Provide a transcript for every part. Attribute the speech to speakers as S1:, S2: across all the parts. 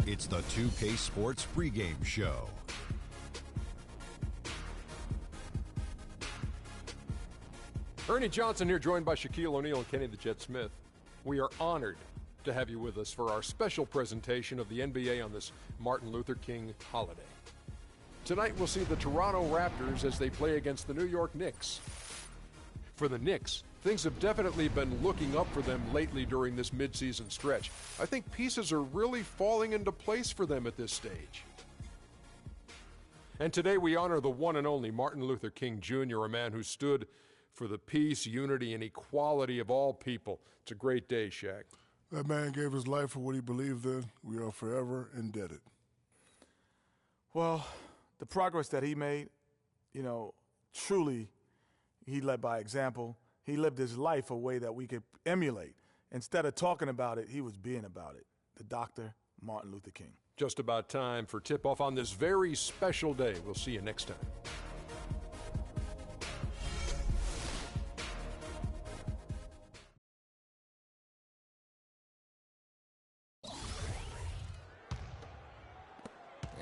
S1: It's the 2K Sports pregame show.
S2: Ernie Johnson here, joined by Shaquille O'Neal and Kenny the Jet Smith. We are honored to have you with us for our special presentation of the NBA on this Martin Luther King holiday. Tonight we'll see the Toronto Raptors as they play against the New York Knicks. For the Knicks, things have definitely been looking up for them lately during this midseason stretch. I think pieces are really falling into place for them at this stage. And today we honor the one and only Martin Luther King Jr., a man who stood for the peace, unity, and equality of all people. It's a great day, Shaq.
S3: That man gave his life for what he believed in. We are forever indebted.
S4: Well, the progress that he made, truly he led by example. He lived his life a way that we could emulate. Instead of talking about it, he was being about it. The Dr. Martin Luther King.
S2: Just about time for tip-off on this very special day. We'll see you next time.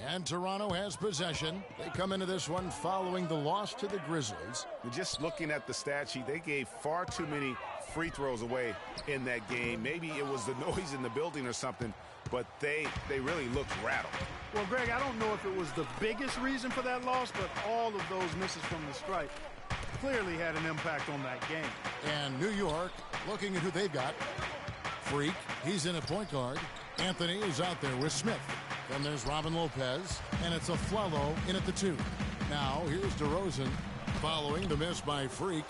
S5: And Toronto has possession. They come into this one following the loss to the Grizzlies.
S6: Just looking at the stat sheet, they gave far too many free throws away in that game. Maybe it was the noise in the building or something, but they really looked rattled.
S7: Well, Greg, I don't know if it was the biggest reason for that loss, but all of those misses from the stripe clearly had an impact on that game.
S5: And New York, looking at who they've got. Freak, he's in at point guard. Anthony is out there with Smith. Then there's Robin Lopez, and it's a Flello in at the 2. Now, here's DeRozan following the miss by Freak.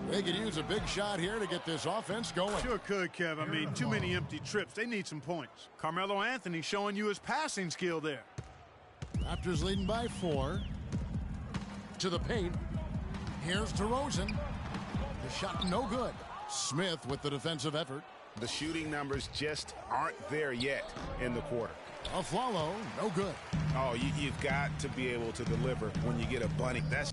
S5: They could use a big shot here to get this offense going.
S7: Sure could, Kev. I mean, too many empty trips. They need some points. Carmelo Anthony showing you his passing skill there.
S5: Raptors leading by 4. To the paint. Here's DeRozan. The shot no good. Smith with the defensive effort.
S6: The shooting numbers just aren't there yet in the quarter.
S5: Afflalo, no good.
S6: Oh, you've got to be able to deliver when you get a bunny. That's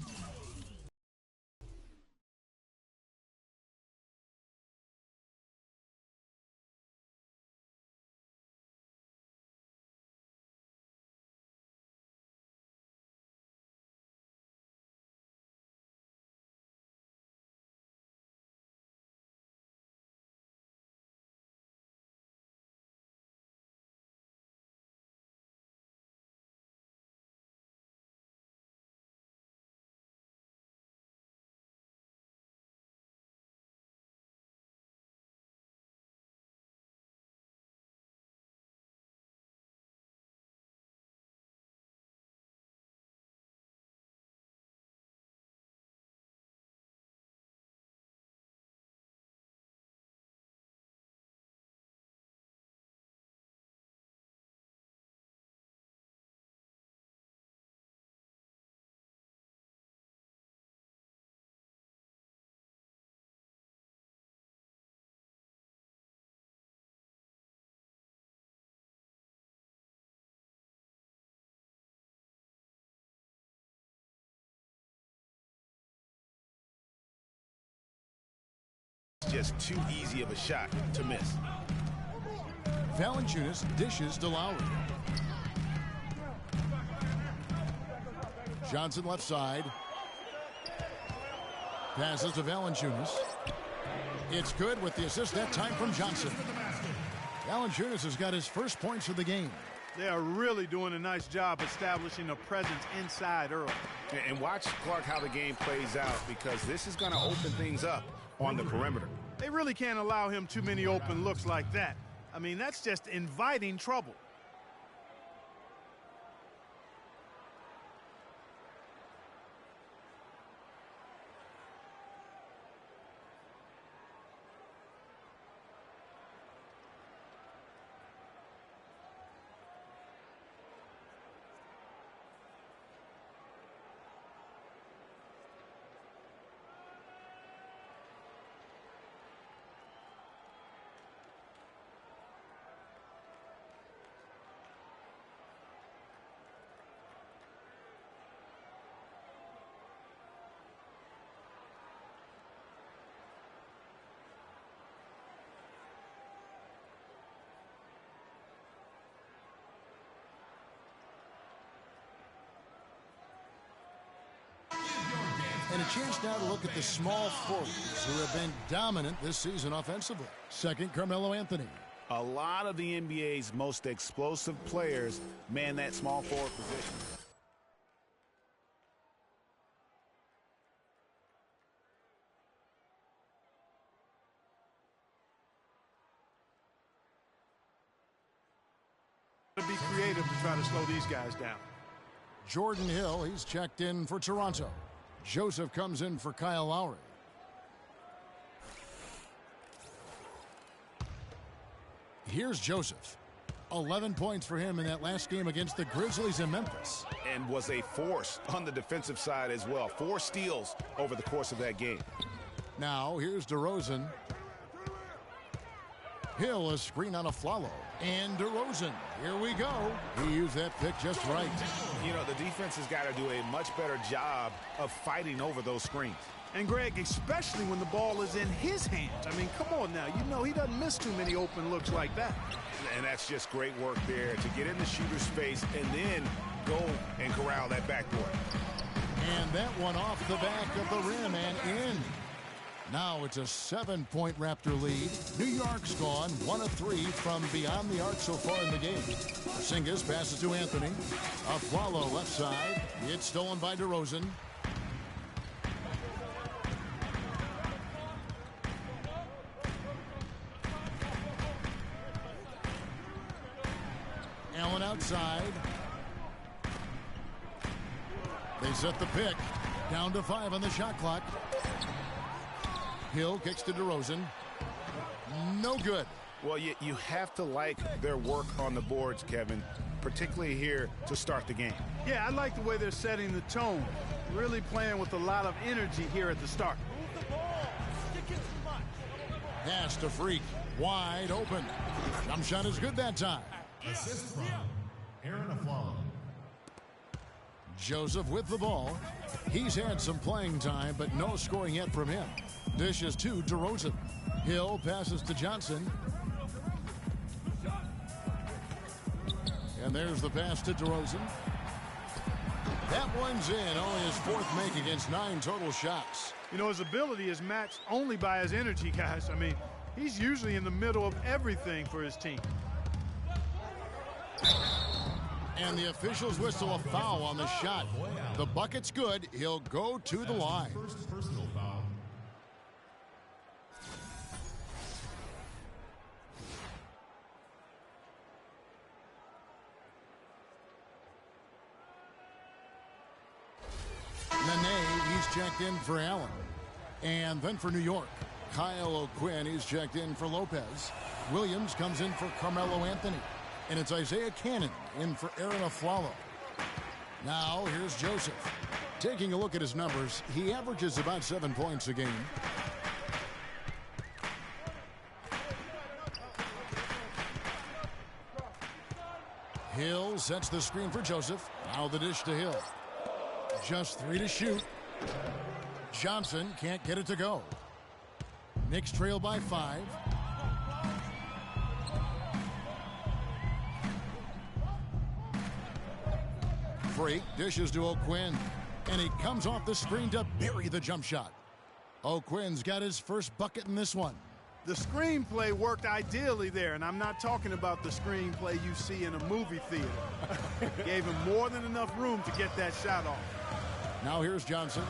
S6: just too easy of a shot to miss.
S5: Valanciunas dishes to Lowry. Johnson left side. Passes to Valanciunas. It's good with the assist that time from Johnson. Valanciunas has got his first points of the game.
S7: They are really doing a nice job establishing a presence inside early.
S6: And watch, Clark, how the game plays out, because this is going to open things up on the perimeter.
S7: They really can't allow him too many open looks like that. I mean, that's just inviting trouble.
S5: chance now to look at the small forwards who have been dominant this season offensively. Second, Carmelo Anthony.
S6: A lot of the NBA's most explosive players man that small forward position.
S7: To be creative to try to slow these guys down.
S5: Jordan Hill, he's checked in for Toronto. Joseph comes in for Kyle Lowry. Here's Joseph. 11 points for him in that last game against the Grizzlies in Memphis.
S6: And was a force on the defensive side as well. 4 steals over the course of that game.
S5: Now here's DeRozan. Hill, a screen on a Flalo. And DeRozan, here we go. He used that pick just right.
S6: You know, the defense has got to do a much better job of fighting over those screens.
S7: And Greg, especially when the ball is in his hands. I mean, come on now. You know he doesn't miss too many open looks like that.
S6: And that's just great work there to get in the shooter's face and then go and corral that backboard.
S5: And that one off the back of the rim and in. Now it's a 7-point Raptor lead. New York's gone 1 of 3 from beyond the arc so far in the game. Porzingis passes to Anthony. A Flalo left side. It's stolen by DeRozan. Allen outside. They set the pick. Down to 5 on the shot clock. Hill kicks to DeRozan. No good.
S6: Well, you have to like their work on the boards, Kevin, particularly here to start the game.
S7: Yeah, I like the way they're setting the tone. Really playing with a lot of energy here at the start.
S5: Pass to Freak. Wide open. Jump shot is good that time.
S8: Assist from Aaron Aflalo.
S5: Joseph with the ball. He's had some playing time, but no scoring yet from him. Dishes to DeRozan. Hill passes to Johnson. And there's the pass to DeRozan. That one's in. Only his 4th make against 9 total shots.
S7: You know, his ability is matched only by his energy, guys. I mean, he's usually in the middle of everything for his team.
S5: And the officials whistle a foul on the shot. The bucket's good. He'll go to the line.
S8: First personal foul.
S5: Nene, he's checked in for Allen. And then for New York, Kyle O'Quinn, he's checked in for Lopez. Williams comes in for Carmelo Anthony. And it's Isaiah Cannon in for Aaron Aflalo. Now here's Joseph. Taking a look at his numbers, he averages about 7 points a game. Hill sets the screen for Joseph. Now the dish to Hill. Just 3 to shoot. Johnson can't get it to go. Knicks trail by 5. Freak dishes to O'Quinn, and he comes off the screen to bury the jump shot. O'Quinn's got his first bucket in this one.
S7: The screenplay worked ideally there, and I'm not talking about the screenplay you see in a movie theater. Gave him more than enough room to get that shot off.
S5: Now here's Johnson.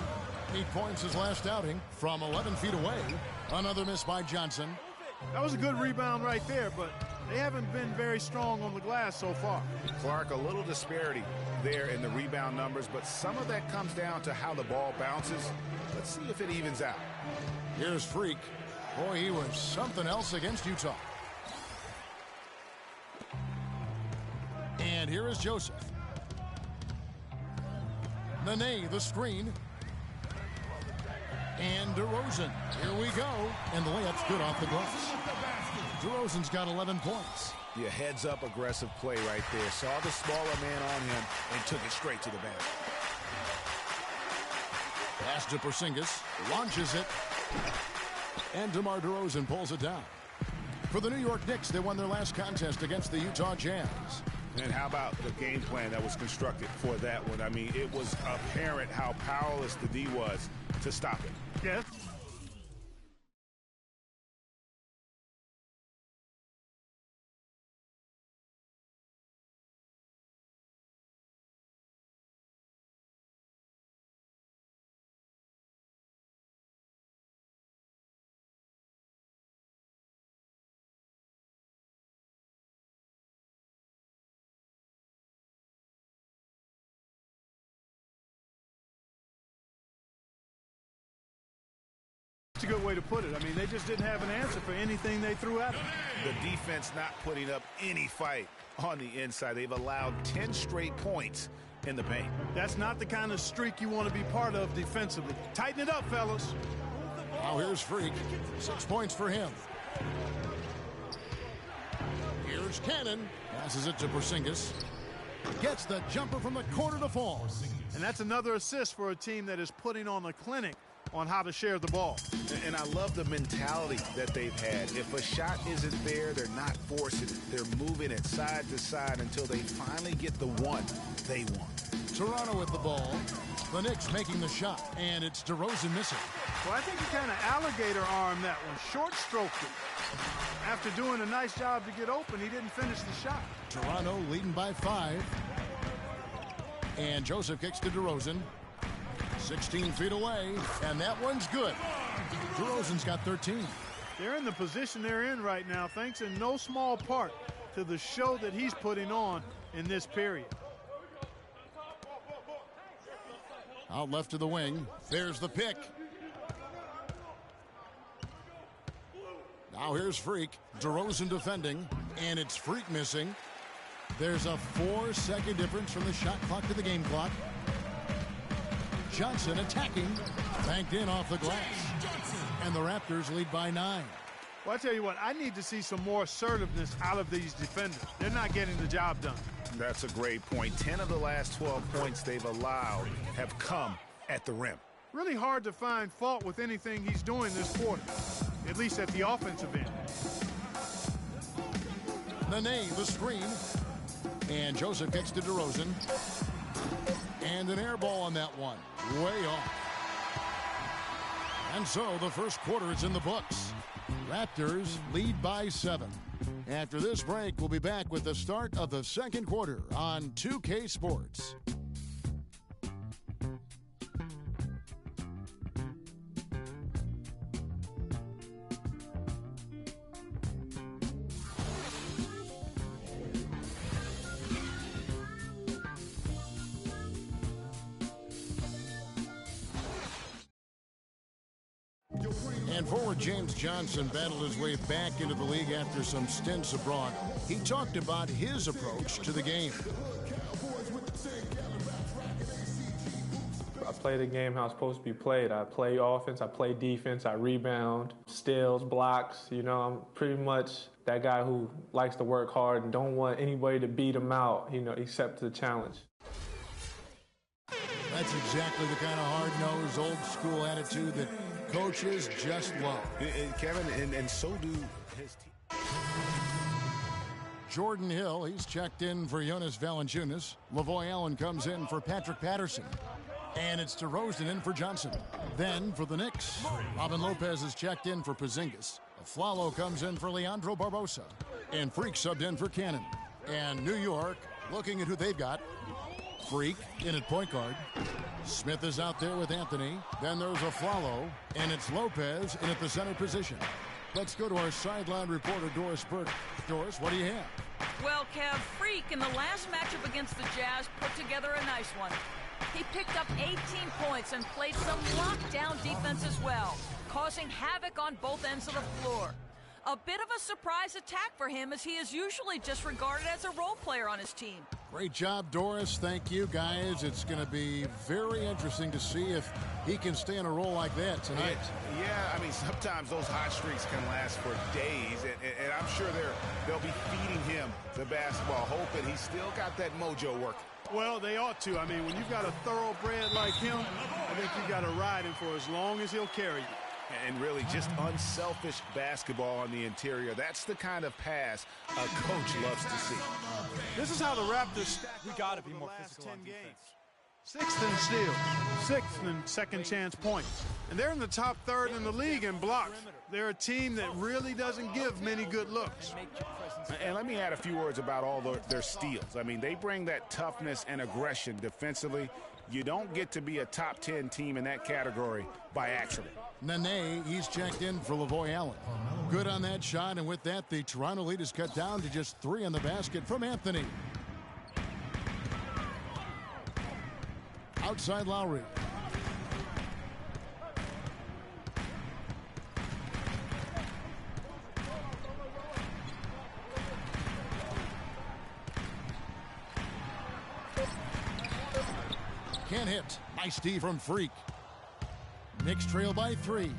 S5: 8 points his last outing from 11 feet away. Another miss by Johnson.
S7: That was a good rebound right there, but they haven't been very strong on the glass so far.
S6: Clark, a little disparity there in the rebound numbers, but some of that comes down to how the ball bounces. Let's see if it evens out.
S5: Here's Freak. Boy, he was something else against Utah. And here is Joseph. Nene, the screen. And DeRozan. Here we go. And the layup's good off the glass. DeRozan's got 11 points.
S6: Yeah, heads-up aggressive play right there. Saw the smaller man on him and took it straight to the basket.
S5: Pass to Porzingis. Launches it. And DeMar DeRozan pulls it down. For the New York Knicks, they won their last contest against the Utah Jazz.
S6: And how about the game plan that was constructed for that one? I mean, it was apparent how powerless the D was to stop it.
S7: Yes. That's a good way to put it. I mean, they just didn't have an answer for anything they threw at them.
S6: The defense not putting up any fight on the inside. They've allowed 10 straight points in the paint.
S7: That's not the kind of streak you want to be part of defensively. Tighten it up, fellas.
S5: Now here's Freak. 6 points for him. Here's Cannon. Passes it to Porzingis. Gets the jumper from the corner to fall.
S7: And that's another assist for a team that is putting on a clinic on how to share the ball.
S6: And I love the mentality that they've had. If a shot isn't there, they're not forcing it. They're moving it side to side until they finally get the one they want.
S5: Toronto with the ball. The Knicks making the shot, and it's DeRozan missing.
S7: Well, I think he kind of alligator armed that one, short stroked it. After doing a nice job to get open, he didn't finish the shot.
S5: Toronto leading by 5. And Joseph kicks to DeRozan. 16 feet away, and that one's good. DeRozan's got 13.
S7: They're in the position they're in right now, thanks in no small part to the show that he's putting on in this period.
S5: Out left to the wing. There's the pick. Now here's Freak. DeRozan defending, and it's Freak missing. There's a 4-second difference from the shot clock to the game clock. Johnson attacking, banked in off the glass, and the Raptors lead by 9.
S7: Well, I tell you what, I need to see some more assertiveness out of these defenders. They're not getting the job done.
S6: That's a great point. 10 of the last 12 points they've allowed have come at the rim.
S7: Really hard to find fault with anything he's doing this quarter, at least at the offensive end.
S5: Nene, the screen, and Joseph gets to DeRozan. And an air ball on that one. Way off. And so the first quarter is in the books. Raptors lead by 7. After this break, we'll be back with the start of the second quarter on 2K Sports. And forward James Johnson battled his way back into the league after some stints abroad. He talked about his approach to the game.
S9: I play the game how it's supposed to be played. I play offense, I play defense, I rebound, steals, blocks. You know, I'm pretty much that guy who likes to work hard and don't want anybody to beat him out, you know, except the challenge.
S5: That's exactly the kind of hard-nosed, old-school attitude that coaches just love.
S6: Kevin, and so do his team.
S5: Jordan Hill, he's checked in for Jonas Valanciunas. Lavoy Allen comes in for Patrick Patterson. And it's DeRozan in for Johnson. Then for the Knicks, Robin Lopez is checked in for Porzingis. Flalo comes in for Leandro Barbosa. And Freak subbed in for Cannon. And New York, looking at who they've got. Freak in at point guard. Smith is out there with Anthony. Then there's a Flalo, and it's Lopez in at the center position. Let's go to our sideline reporter, Doris Burke. Doris, what do you have?
S10: Well, Kev, Freak in the last matchup against the Jazz put together a nice one. He picked up 18 points and played some lockdown defense as well, causing havoc on both ends of the floor. A bit of a surprise attack for him, as he is usually just regarded as a role player on his team.
S5: Great job, Doris. Thank you, guys. It's going to be very interesting to see if he can stay in a role like that tonight.
S6: Yeah, I mean, sometimes those hot streaks can last for days, and I'm sure they'll be feeding him the basketball, hoping he's still got that mojo working.
S7: Well, they ought to. I mean, when you've got a thoroughbred like him, I think you've got to ride him for as long as he'll carry you.
S6: And really just unselfish basketball on the interior. That's the kind of pass a coach loves to see.
S7: This is how the Raptors stack.
S11: We got to be more physical on defense.
S7: Games. Sixth in steals, sixth in second chance points. And they're in the top third in the league in blocks. They're a team that really doesn't give many good looks.
S6: And let me add a few words about all their steals. I mean, they bring that toughness and aggression defensively. You don't get to be a top 10 team in that category by accident.
S5: Nene, he's checked in for Lavoy Allen. Good on that shot, and with that, the Toronto lead is cut down to just 3 in the basket from Anthony. Outside Lowry. Can't hit. Nice D from Freak. Knicks trail by 3.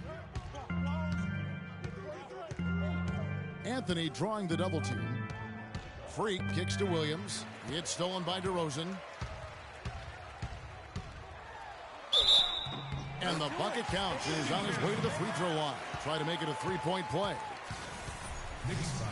S5: Anthony drawing the double team. Freak kicks to Williams. It's stolen by DeRozan. And the bucket counts. Is on his way to the free throw line. Try to make it a 3-point play.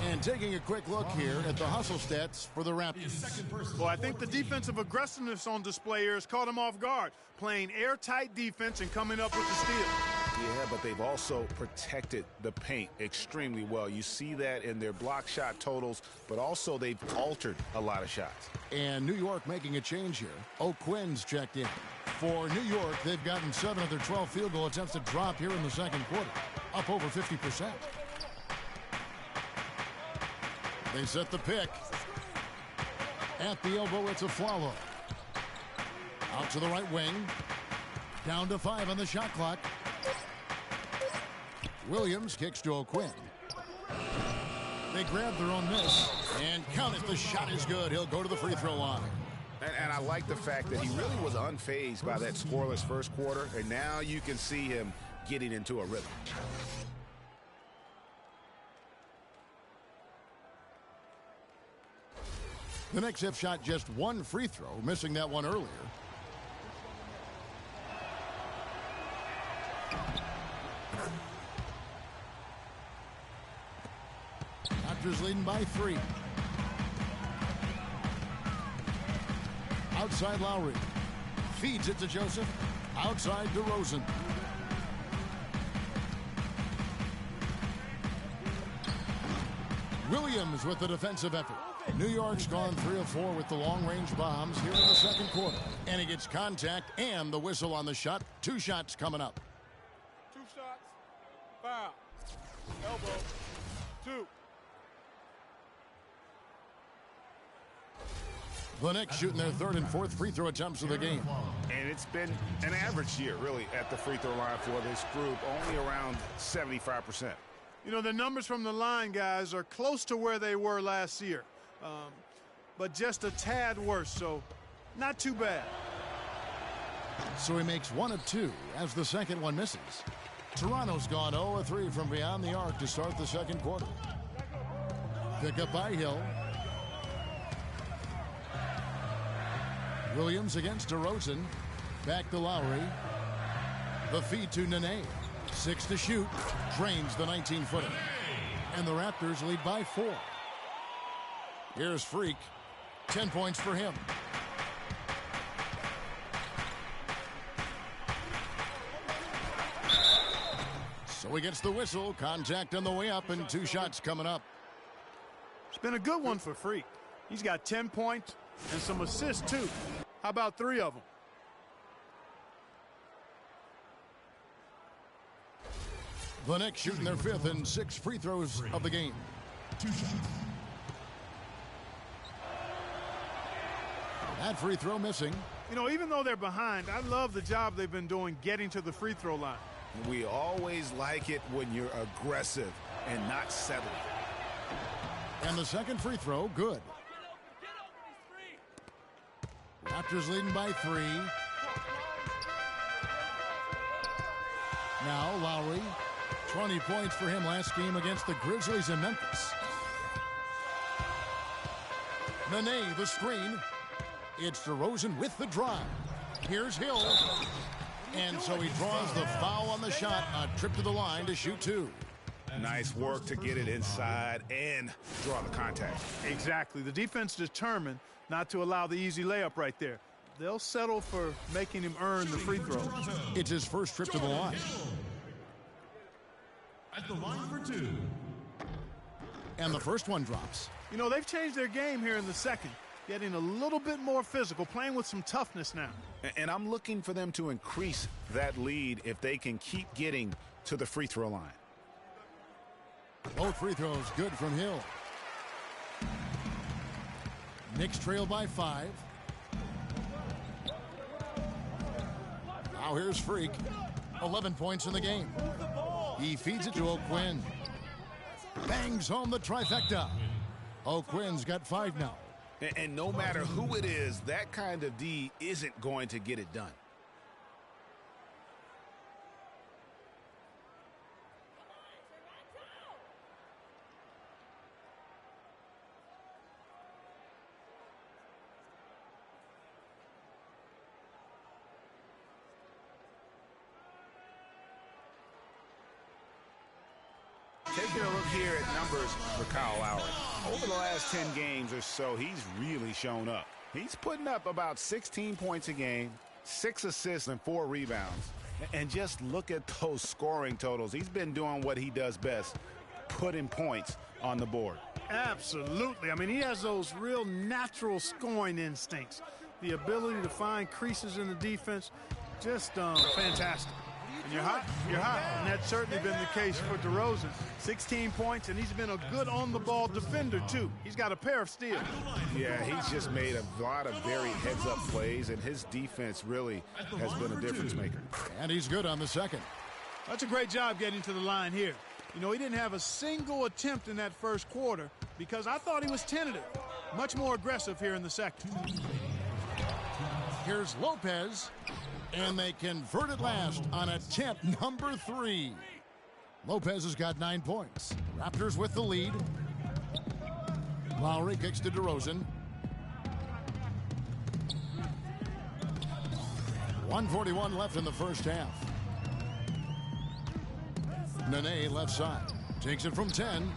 S5: And taking a quick look here at the hustle stats for the Raptors.
S7: Well, I think the defensive aggressiveness on display here has caught them off guard. Playing airtight defense and coming up with the steal.
S6: Yeah, but they've also protected the paint extremely well. You see that in their block shot totals, but also they've altered a lot of shots.
S5: And New York making a change here. O'Quinn's checked in. For New York, they've gotten 7 of their 12 field goal attempts to drop here in the second quarter. Up over 50%. They set the pick. At the elbow, it's a Flalo. Out to the right wing. Down to 5 on the shot clock. Williams kicks to O'Quinn. They grab their own miss. And count it, the shot is good. He'll go to the free throw line.
S6: And I like the fact that he really was unfazed by that scoreless first quarter. And now you can see him getting into a rhythm.
S5: The Knicks have shot just 1 free throw, missing that one earlier. Raptors leading by 3. Outside Lowry. Feeds it to Joseph. Outside DeRozan. Williams with the defensive effort. New York's gone 3 of 4 with the long-range bombs here in the second quarter. And he gets contact and the whistle on the shot. 2 shots coming up.
S4: 2 shots. Foul. Elbow. 2.
S5: The Knicks shooting their 3rd and 4th free throw attempts of the game.
S6: And it's been an average year, really, at the free throw line for this group, only around 75%.
S7: You know, the numbers from the line, guys, are close to where they were last year. But just a tad worse, so not too bad.
S5: So he makes 1 of 2 as the second one misses. Toronto's gone 0 of 3 from beyond the arc to start the second quarter. Pick up by Hill. Williams against DeRozan. Back to Lowry. The feed to Nene. 6 to shoot. Drains the 19-footer. And the Raptors lead by 4. Here's Freak. 10 points for him. So he gets the whistle. Contact on the way up and 2 shots coming up.
S7: It's been a good one for Freak. He's got 10 points and some assists, too. How about 3 of them?
S5: The Knicks shooting their 5th and 6th free throws of the game.
S8: 2 shots.
S5: That free throw missing.
S7: You know, even though they're behind, I love the job they've been doing getting to the free throw line.
S6: We always like it when you're aggressive and not settling.
S5: And the second free throw, good. Raptors leading by 3. Now Lowry. 20 points for him last game against the Grizzlies in Memphis. Nene, the screen. It's DeRozan with the drive. Here's Hill. And so he draws the foul on the shot. A trip to the line to shoot 2.
S6: Nice work to get it inside and draw the contact.
S7: Exactly. The defense determined not to allow the easy layup right there. they'll settle for making him earn the free throw.
S5: It's his first trip to the line.
S8: At the line for 2.
S5: And the first one drops.
S7: You know, they've changed their game here in the second, getting a little bit more physical, playing with some toughness now.
S6: And I'm looking for them to increase that lead if they can keep getting to the free throw line.
S5: Both free throws good from Hill. Knicks trail by 5. Now here's Freak. 11 points in the game. He feeds it to O'Quinn. Bangs home the trifecta. O'Quinn's got 5 now.
S6: And no matter who it is, that kind of D isn't going to get it done. Taking a look here at numbers for Kyle Lowry. Over the last 10 games or so, he's really shown up. He's putting up about 16 points a game, 6 assists and 4 rebounds. And just look at those scoring totals. He's been doing what he does best, putting points on the board.
S7: Absolutely. I mean, he has those real natural scoring instincts. The ability to find creases in the defense, just fantastic. And you're hot, and that's certainly been the case for DeRozan. 16 points, and he's been a good on-the-ball defender, too. He's got a pair of steals.
S6: Yeah, he's just made a lot of very heads-up plays, and his defense really has been a difference maker.
S5: And he's good on the second.
S7: That's a great job getting to the line here. You know, he didn't have a single attempt in that first quarter because I thought he was tentative. Much more aggressive here in the second.
S5: Here's Lopez. And they convert at last on attempt number 3. Lopez has got 9 points. Raptors with the lead. Lowry kicks to DeRozan. 1:41 left in the first half. Nene left side. Takes it from 10.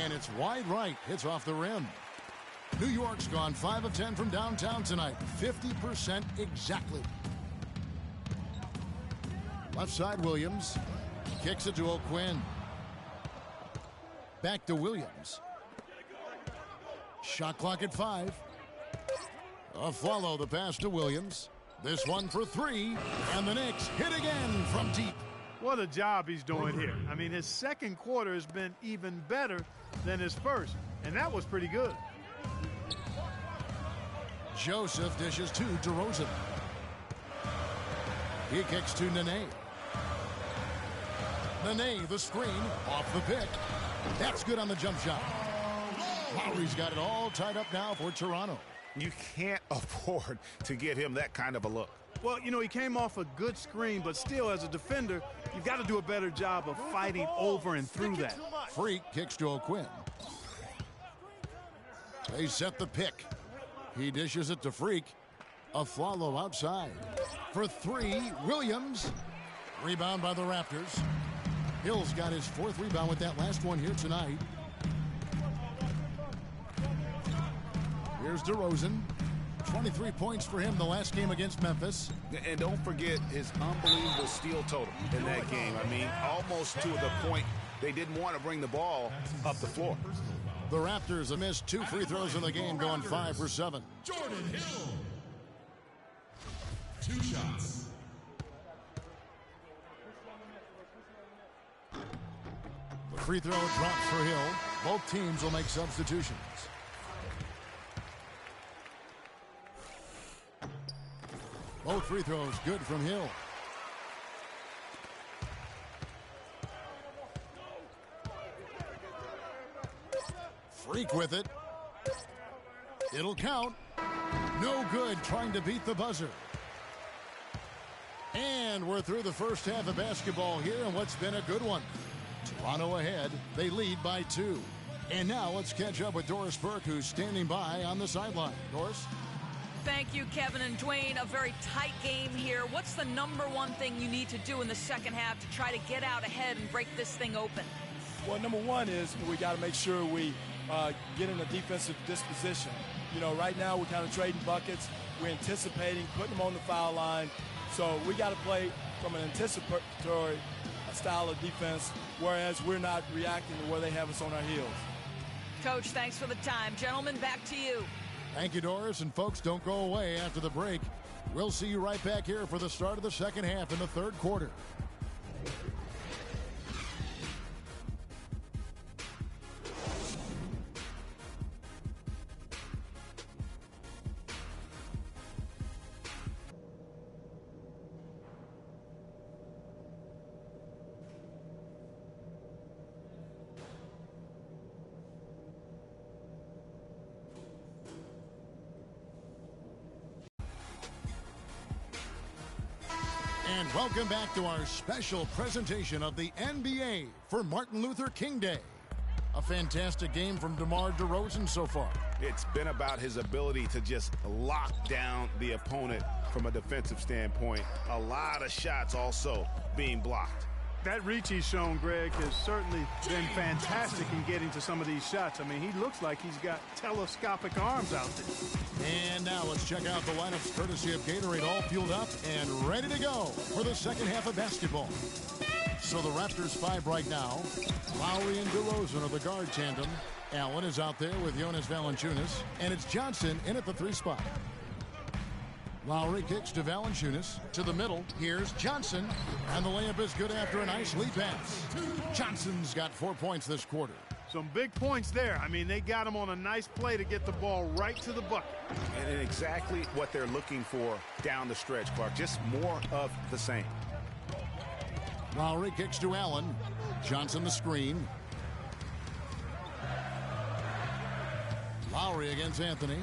S5: And it's wide right. Hits off the rim. New York's gone 5 of 10 from downtown tonight. 50% exactly. Left side, Williams. Kicks it to O'Quinn. Back to Williams. Shot clock at 5. A follow the pass to Williams. This one for 3. And the Knicks hit again from deep.
S7: What a job he's doing here. I mean, his second quarter has been even better than his first. And that was pretty good.
S5: Joseph dishes to DeRozan. He kicks to Nene. Nene, the screen, off the pick. That's good on the jump shot. Lowry's got it all tied up now for Toronto.
S6: You can't afford to give him that kind of a look.
S7: Well, you know, he came off a good screen, but still, as a defender, you've got to do a better job of fighting over and through that.
S5: Freak kicks to O'Quinn. They set the pick. He dishes it to Freak. A follow outside. For 3, Williams. Rebound by the Raptors. Hill's got his 4th rebound with that last one here tonight. Here's DeRozan. 23 points for him the last game against Memphis.
S6: And don't forget his unbelievable steal total in that game. I mean, almost to the point they didn't want to bring the ball up the floor.
S5: The Raptors have missed 2 free throws in the game, going 5 for 7.
S8: Jordan Hill. 2 shots.
S5: The free throw drops for Hill. Both teams will make substitutions. Both free throws good from Hill. Freak with it. It'll count. No good, trying to beat the buzzer. And we're through the first half of basketball here in what's been a good one. Toronto ahead. They lead by 2. And now let's catch up with Doris Burke, who's standing by on the sideline. Doris?
S10: Thank you, Kevin and Dwayne. A very tight game here. What's the number one thing you need to do in the second half to try to get out ahead and break this thing open?
S11: Well, number one is we got to make sure we get in a defensive disposition. You know, right now we're kind of trading buckets. We're anticipating, putting them on the foul line. So we got to play from an anticipatory style of defense, whereas we're not reacting to where they have us on our heels.
S10: Coach, thanks for the time. Gentlemen, back to you.
S5: Thank you, Doris. And folks, don't go away after the break. We'll see you right back here for the start of the second half in the third quarter. And welcome back to our special presentation of the NBA for Martin Luther King Day. A fantastic game from DeMar DeRozan so far.
S6: It's been about his ability to just lock down the opponent from a defensive standpoint. A lot of shots also being blocked.
S7: That reach he's shown, Greg, has certainly been fantastic in getting to some of these shots. I mean, he looks like he's got telescopic arms out there.
S5: And now let's check out the lineups courtesy of Gatorade, all fueled up and ready to go for the second half of basketball. So the Raptors 5 right now. Lowry and DeRozan are the guard tandem. Allen is out there with Jonas Valanciunas, and it's Johnson in at the 3 spot. Lowry kicks to Valanciunas. To the middle, here's Johnson. And the layup is good after a nice lead pass. Johnson's got 4 points this quarter.
S7: Some big points there. I mean, they got him on a nice play to get the ball right to the bucket.
S6: And exactly what they're looking for down the stretch, Clark. Just more of the same.
S5: Lowry kicks to Allen. Johnson the screen. Lowry against Anthony.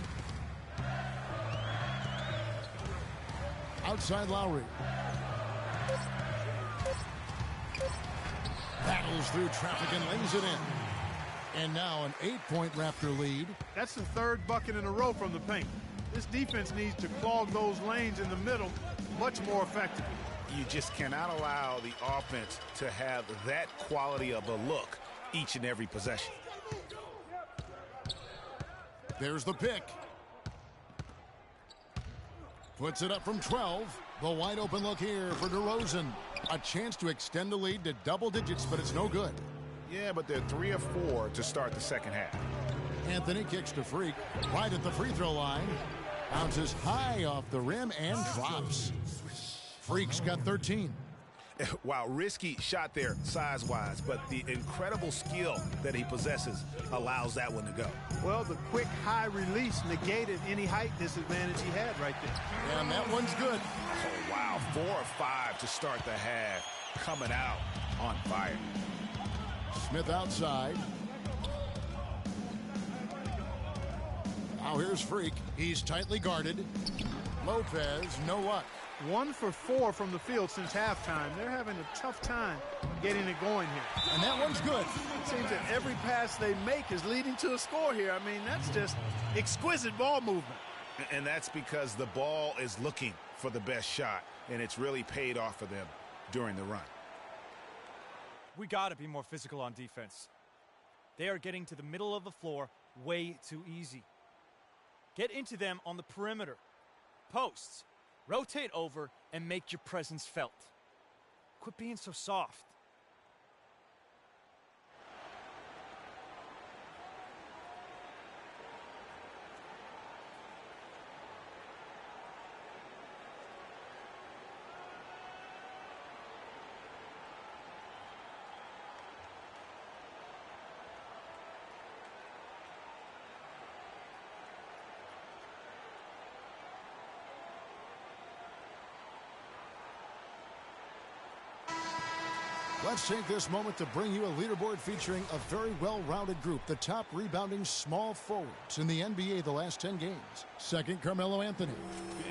S5: Outside Lowry. Battles through traffic and lays it in. And now an 8-point Raptor lead.
S7: That's the third bucket in a row from the paint. This defense needs to clog those lanes in the middle much more effectively.
S6: You just cannot allow the offense to have that quality of a look each and every possession.
S5: There's the pick. Puts it up from 12. The wide open look here for DeRozan. A chance to extend the lead to double digits, but it's no good.
S6: Yeah, but they're 3 of 4 to start the second half.
S5: Anthony kicks to Freak right at the free throw line. Bounces high off the rim and drops. Freak's got 13.
S6: Wow, risky shot there size-wise, but the incredible skill that he possesses allows that one to go.
S7: Well, the quick high release negated any height disadvantage he had right there.
S5: And that one's good.
S6: Oh, wow, 4 of 5 to start the half. Coming out on fire.
S5: Smith outside. Now here's Freak. He's tightly guarded. Lopez, no luck.
S7: 1 for 4 from the field since halftime. They're having a tough time getting it going here.
S5: And that one's good.
S7: It seems that every pass they make is leading to a score here. I mean, that's just exquisite ball movement.
S6: And that's because the ball is looking for the best shot, and it's really paid off for them during the run.
S12: We got to be more physical on defense. They are getting to the middle of the floor way too easy. Get into them on the perimeter. Posts. Rotate over and make your presence felt. Quit being so soft.
S5: Let's take this moment to bring you a leaderboard featuring a very well-rounded group, the top rebounding small forwards in the NBA the last 10 games. Second, Carmelo Anthony.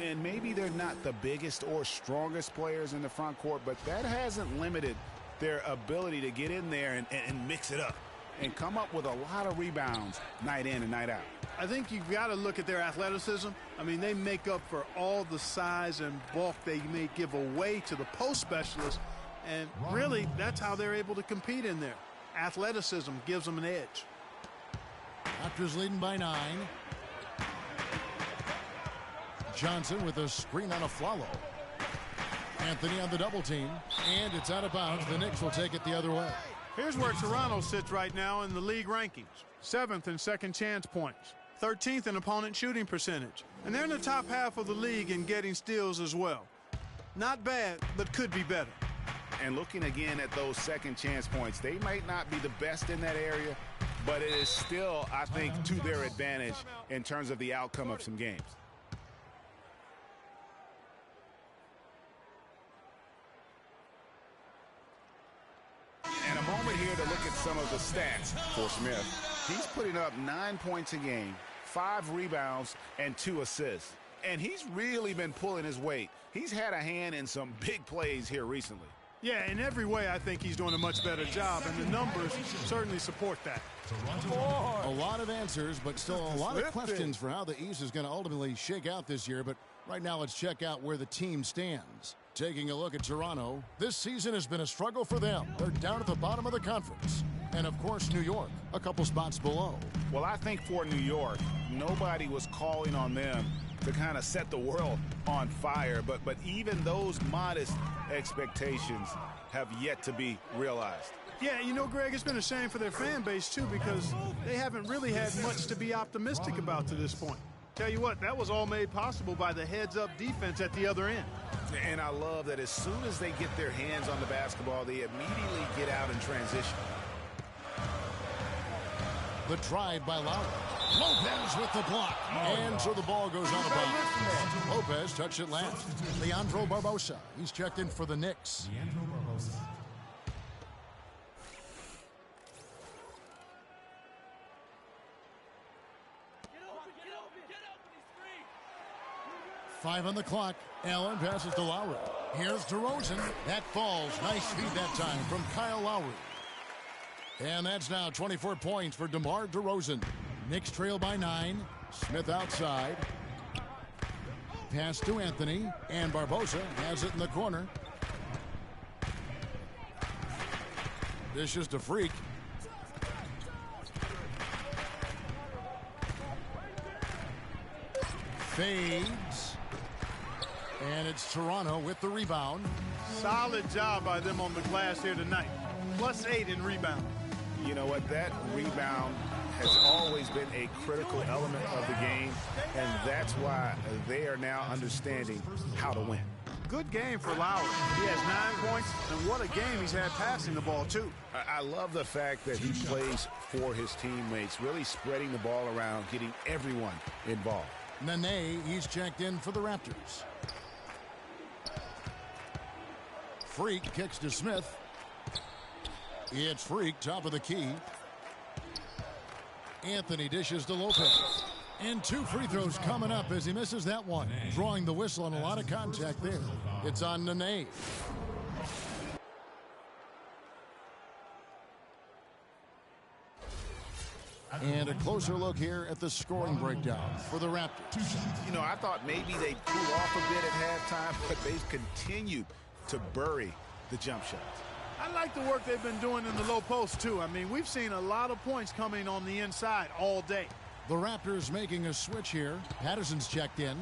S6: And maybe they're not the biggest or strongest players in the front court, but that hasn't limited their ability to get in there and mix it up and come up with a lot of rebounds night in and night out.
S7: I think you've got to look at their athleticism. I mean, they make up for all the size and bulk they may give away to the post specialists. And really, that's how they're able to compete in there. Athleticism gives them an edge.
S5: Raptors leading by 9. Johnson with a screen on a follow. Anthony on the double team, and it's out of bounds. The Knicks will take it the other way.
S7: Here's where Toronto sits right now in the league rankings. 7th in second chance points, 13th in opponent shooting percentage, and they're in the top half of the league in getting steals as well. Not bad, but could be better.
S6: And looking again at those second chance points, they might not be the best in that area, but it is still, I think, to their advantage in terms of the outcome of some games. And a moment here to look at some of the stats for Smith. He's putting up 9 points a game, 5 rebounds, and 2 assists. And he's really been pulling his weight. He's had a hand in some big plays here recently.
S7: Yeah, in every way, I think he's doing a much better job, and the numbers certainly support that.
S5: A lot of answers, but still a lot of questions for how the East is going to ultimately shake out this year. But right now, let's check out where the team stands. Taking a look at Toronto, this season has been a struggle for them. They're down at the bottom of the conference. And, of course, New York, a couple spots below.
S6: Well, I think for New York, nobody was calling on them to kind of set the world on fire. But even those modest expectations have yet to be realized.
S7: Yeah, you know, Greg, it's been a shame for their fan base, too, because they haven't really had much to be optimistic about to this point. Tell you what, that was all made possible by the heads-up defense at the other end.
S6: And I love that as soon as they get their hands on the basketball, they immediately get out and transition.
S5: The drive by Lowry. Lopez with the block. And so the ball goes out of bounds. Lopez touched it last. Leandro Barbosa. He's checked in for the Knicks.
S8: Leandro Barbosa.
S5: Five on the clock. Allen passes to Lowry. Here's DeRozan. That falls. Nice feed that time from Kyle Lowry. And that's now 24 points for DeMar DeRozan. Knicks trail by 9. Smith outside. Pass to Anthony. And Barbosa has it in the corner. Dishes to Freak. Fades. And it's Toronto with the rebound.
S7: Solid job by them on the glass here tonight. +8 in rebound.
S6: You know what? That rebound has always been a critical element of the game, and that's why they are now understanding how to win.
S7: Good game for Lowry. He has 9 points, and what a game he's had passing the ball, too.
S6: I love the fact that he plays for his teammates, really spreading the ball around, getting everyone involved.
S5: Nene, he's checked in for the Raptors. Freak kicks to Smith. It's Freak, top of the key. Anthony dishes to Lopez. And 2 free throws coming up as he misses that one. Drawing the whistle and a lot of contact there. It's on Nene. And a closer look here at the scoring breakdown for the Raptors.
S6: You know, I thought maybe they'd cool off a bit at halftime, but they've continued to bury the jump shots.
S7: I like the work they've been doing in the low post, too. I mean, we've seen a lot of points coming on the inside all day.
S5: The Raptors making a switch here. Patterson's checked in.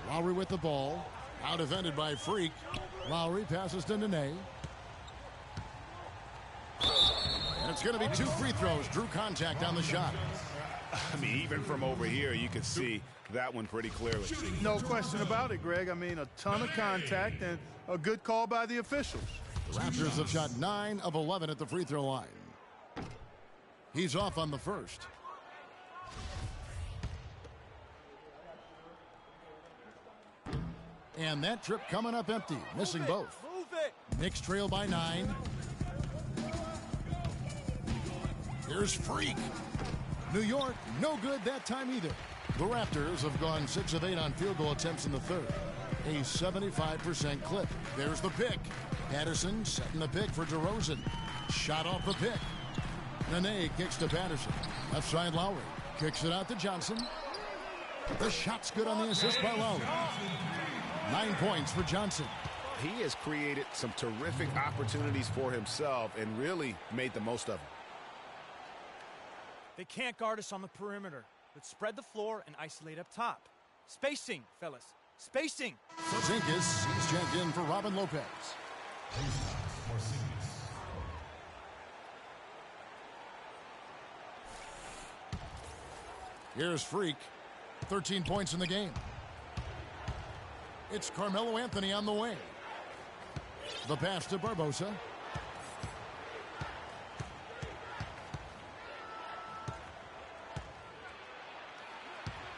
S5: Lowry with the ball. Out defended by Freak. Lowry passes to Nene. And it's going to be 2 free throws. Drew contact on the shot.
S6: I mean, even from over here, you can see that one pretty clearly.
S7: No question about it, Greg. I mean, a ton of contact and a good call by the officials.
S5: The Raptors have shot 9 of 11 at the free throw line. He's off on the first. And that trip coming up empty, missing both. Knicks trail by 9. Here's Freak. New York, no good that time either. The Raptors have gone 6 of 8 on field goal attempts in the third. A 75% clip. There's the pick. Patterson setting the pick for DeRozan. Shot off the pick. Nene kicks to Patterson. Left side Lowry. Kicks it out to Johnson. The shot's good on the assist by Lowry. 9 points for Johnson.
S6: He has created some terrific opportunities for himself and really made the most of them.
S12: They can't guard us on the perimeter. Let's spread the floor and isolate up top. Spacing, fellas. Spacing.
S5: Porzingis, he's checked in for Robin Lopez. Here's Freak. 13 points in the game. It's Carmelo Anthony on the way. The pass to Barbosa.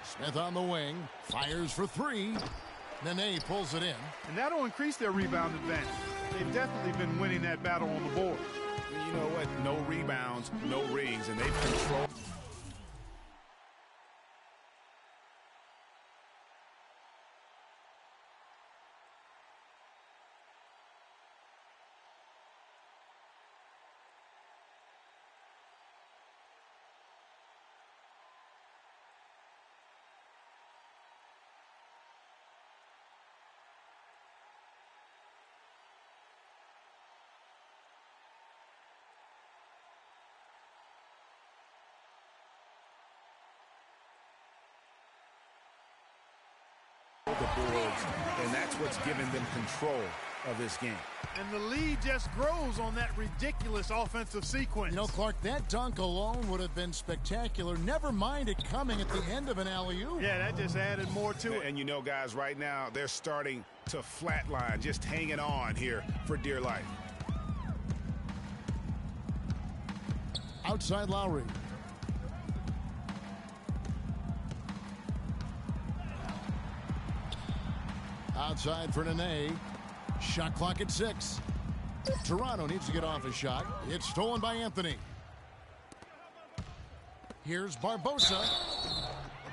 S5: Smith on the wing. Fires for three. Nene pulls it in.
S7: And that'll increase their rebound advantage. They've definitely been winning that battle on the board.
S6: You know what? No rebounds, no rings, and they've controlled. The boards, and that's what's given them control of this game.
S7: And the lead just grows on that ridiculous offensive sequence.
S5: You know, Clark, that dunk alone would have been spectacular. Never mind it coming at the end of an alley-oop.
S7: Yeah, that just added more to it.
S6: And you know, guys, right now they're starting to flatline, just hanging on here for dear life.
S5: Outside Lowry. Outside for Nene. Shot clock at 6. Toronto needs to get off a shot. It's stolen by Anthony. Here's Barbosa.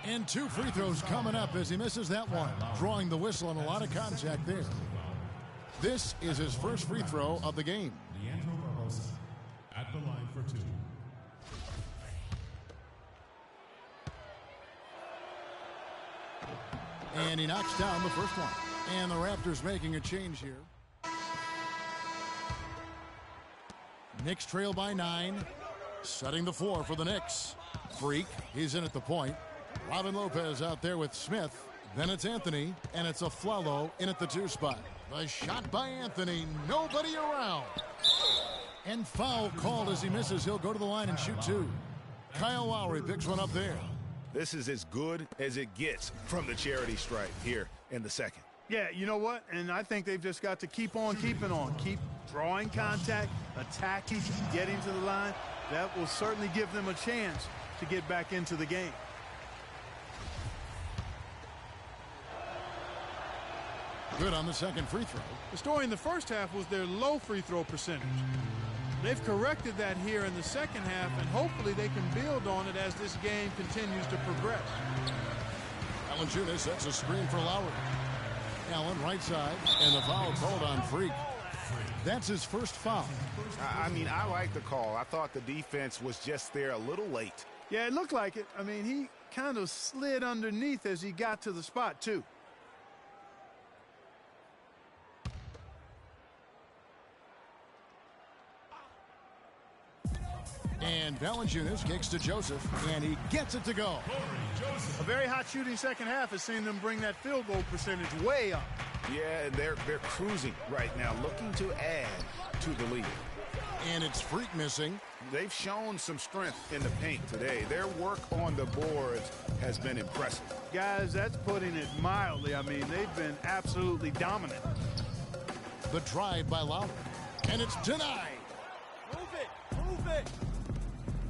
S5: And 2 free throws coming up as he misses that one. Drawing the whistle and a lot of contact there. This is his first free throw of the game.
S8: Leandro Barbosa at the line for 2.
S5: And he knocks down the first one. And the Raptors making a change here. Knicks trail by 9. Setting the floor for the Knicks. Freak, he's in at the point. Robin Lopez out there with Smith. Then it's Anthony, and it's a Flalo in at the 2 spot. The shot by Anthony, nobody around. And foul called as he misses. He'll go to the line and shoot 2. Kyle Lowry picks one up there.
S6: This is as good as it gets from the charity stripe here in the second.
S7: Yeah, you know what? And I think they've just got to keep on keeping on. Keep drawing contact, attacking, getting to the line. That will certainly give them a chance to get back into the game.
S5: Good on the second free throw.
S7: The story in the first half was their low free throw percentage. They've corrected that here in the second half, and hopefully they can build on it as this game continues to progress.
S5: Valanciunas sets a screen for Lowry. Allen right side, and the foul called on Freak. That's his first foul.
S6: I mean, I like the call. I thought the defense was just there a little late.
S7: Yeah, it looked like it. I mean, he kind of slid underneath as he got to the spot, too.
S5: And Valanciunas kicks to Joseph, and he gets it to go.
S7: A very hot shooting second half has seen them bring that field goal percentage way up.
S6: Yeah, they're cruising right now, looking to add to the lead.
S5: And it's Freak missing.
S6: They've shown some strength in the paint today. Their work on the boards has been impressive.
S7: Guys, that's putting it mildly. I mean, they've been absolutely dominant.
S5: The drive by Lowry, and it's denied.
S12: Move it, move it.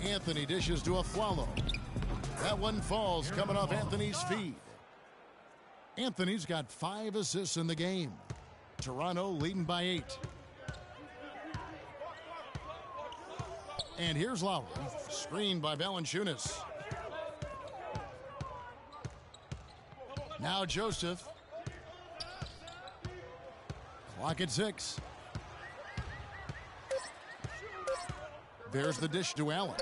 S5: Anthony dishes to a Flalo. That one falls coming off Anthony's feed. Anthony's got 5 assists in the game. Toronto leading by 8. And here's Lowry, screened by Valanciunas. Now Joseph. Clock at 6. There's the dish to Allen.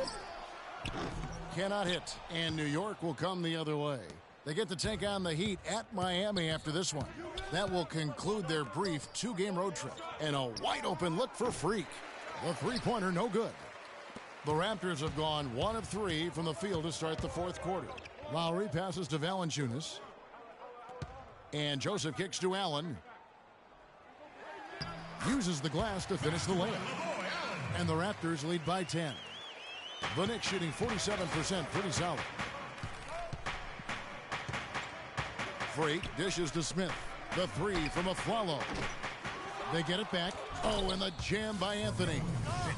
S5: Cannot hit, and New York will come the other way. They get to take on the Heat at Miami after this one. That will conclude their brief 2-game road trip. And a wide-open look for Freak. The three-pointer no good. The Raptors have gone 1 of 3 from the field to start the fourth quarter. Lowry passes to Valanciunas. And Joseph kicks to Allen. Uses the glass to finish the layup. And the Raptors lead by 10. The Knicks shooting 47%, pretty solid. Freak dishes to Smith. The three from Aflalo. They get it back. Oh, and the jam by Anthony.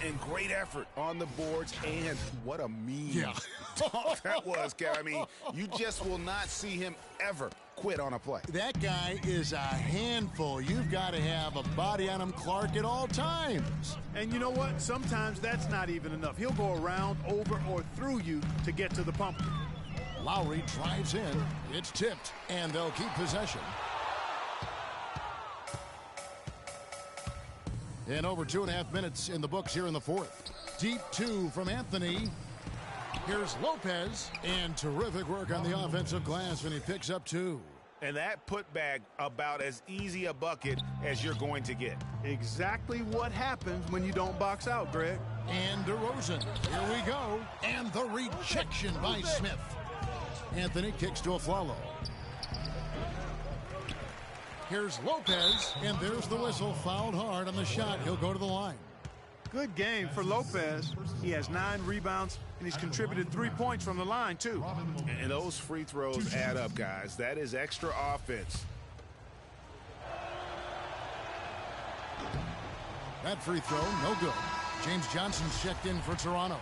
S6: And great effort on the boards, and what a mean
S5: that
S6: was, Kev. I mean, you just will not see him ever quit on a play.
S5: That guy is a handful. You've got to have a body on him, Clark, at all times.
S7: And you know what? Sometimes that's not even enough. He'll go around, over, or through you to get to the pumpkin.
S5: Lowry drives in. It's tipped, and they'll keep possession. And over 2.5 minutes in the books here in the fourth. Deep two from Anthony. Here's Lopez. And terrific work on the offensive glass, and he picks up 2.
S6: And that putback about as easy a bucket as you're going to get.
S7: Exactly what happens when you don't box out, Greg.
S5: And DeRozan. Here we go. And the rejection by Smith. Anthony kicks to Aflalo. Here's Lopez, and there's the whistle. Fouled hard on the shot. He'll go to the line.
S7: Good game for Lopez. He has 9 rebounds, and he's contributed 3 points from the line, too.
S6: And those free throws add up, guys. That is extra offense.
S5: That free throw, no good. James Johnson's checked in for Toronto.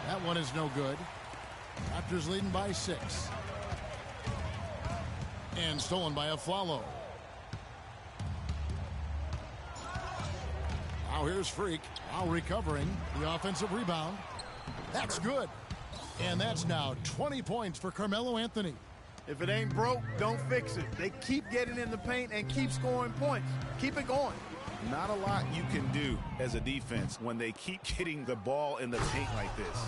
S5: That one is no good. Raptors leading by 6. And stolen by Aflalo. Now here's Freak. Now recovering the offensive rebound. That's good. And that's now 20 points for Carmelo Anthony.
S7: If it ain't broke, don't fix it. They keep getting in the paint and keep scoring points. Keep it going.
S6: Not a lot you can do as a defense when they keep getting the ball in the paint like this.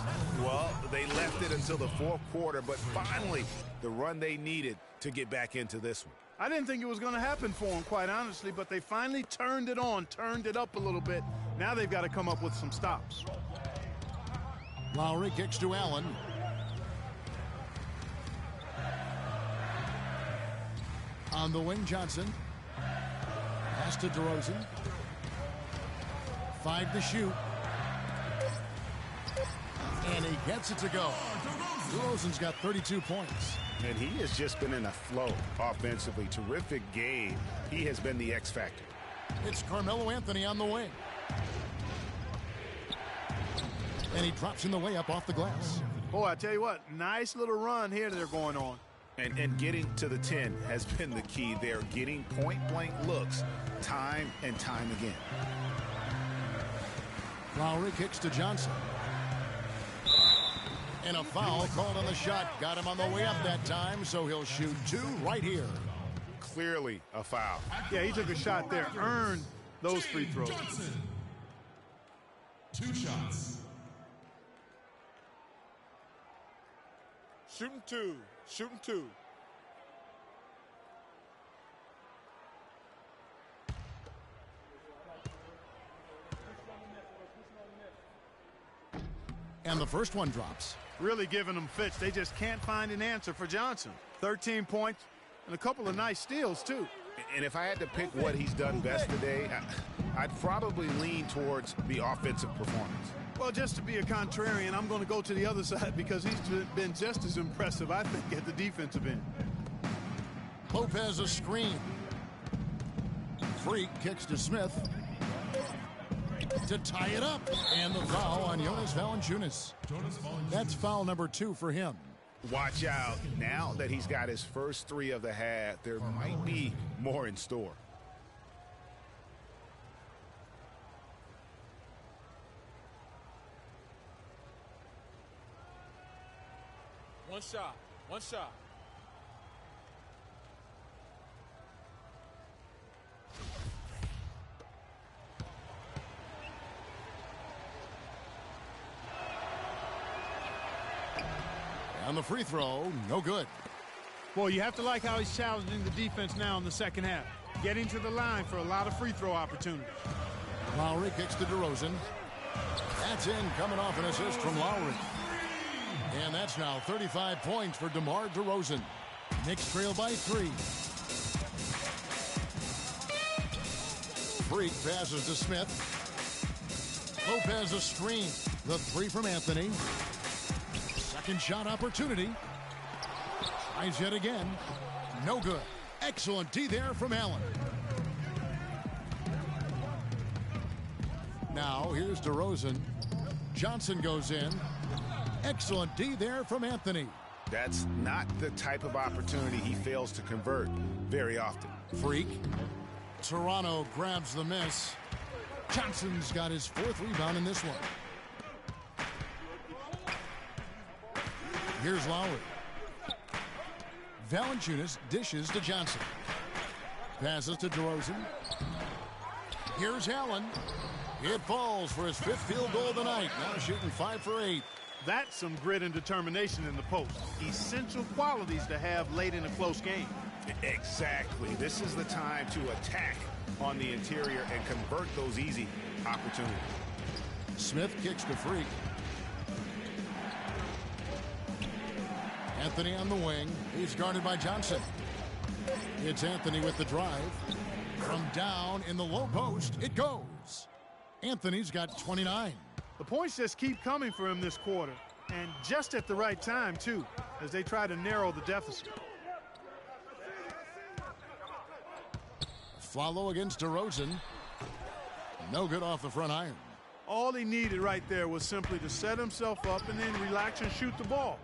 S6: Well, they left it until the fourth quarter, but finally the run they needed to get back into this one.
S7: I didn't think it was going to happen for them, quite honestly, but they finally turned it on, turned it up a little bit. Now they've got to come up with some stops.
S5: Lowry kicks to Allen. On the wing, Johnson. Pass to DeRozan. 5 to shoot. And he gets it to go. DeRozan's got 32 points.
S6: And he has just been in a flow offensively. Terrific game. He has been the X factor.
S5: It's Carmelo Anthony on the wing. And he drops in the layup off the glass.
S7: Boy, I tell you what, nice little run here they're going on.
S6: And getting to the 10 has been the key. They're getting point-blank looks time and time again.
S5: Lowry kicks to Johnson. And a foul called on the shot. Got him on the way up that time, so he'll shoot 2 right here.
S6: Clearly a foul.
S7: Yeah, he took a shot there. Earned those free throws.
S8: Johnson. 2 shots.
S4: Shooting 2. Shooting 2.
S5: And the first one drops.
S7: Really giving them fits. They just can't find an answer for Johnson. 13 points and a couple of nice steals, too.
S6: And if I had to pick what he's done best today, I'd probably lean towards the offensive performance.
S7: Well, just to be a contrarian, I'm going to go to the other side because he's been just as impressive, I think, at the defensive end.
S5: Lopez a screen. Freak kicks to Smith to tie it up. And the foul on Jonas Valanciunas. That's foul number 2 for him.
S6: Watch out. Now that he's got his first 3 of the half, there might be more in store.
S4: One shot. One shot.
S5: And the free throw, no good.
S7: Boy, you have to like how he's challenging the defense now in the second half. Getting to the line for a lot of free throw opportunities.
S5: Lowry kicks to DeRozan. That's in, coming off an assist from Lowry. And that's now 35 points for DeMar DeRozan. Knicks trail by 3. Freak passes to Smith. Lopez a screen. The 3 from Anthony. Second shot opportunity. Tries yet again. No good. Excellent D there from Allen. Now here's DeRozan. Johnson goes in. Excellent D there from Anthony.
S6: That's not the type of opportunity he fails to convert very often.
S5: Freak. Toronto grabs the miss. Johnson's got his 4th rebound in this one. Here's Lowry. Valanciunas dishes to Johnson. Passes to DeRozan. Here's Allen. It falls for his 5th field goal of the night. Now shooting 5 for 8.
S7: That's some grit and determination in the post. Essential qualities to have late in a close game.
S6: Exactly. This is the time to attack on the interior and convert those easy opportunities.
S5: Smith kicks to Freak. Anthony on the wing. He's guarded by Johnson. It's Anthony with the drive. From down in the low post, it goes. Anthony's got 29.
S7: The points just keep coming for him this quarter, and just at the right time, too, as they try to narrow the deficit.
S5: Follow against DeRozan. No good off the front iron.
S7: All he needed right there was simply to set himself up and then relax and shoot the ball.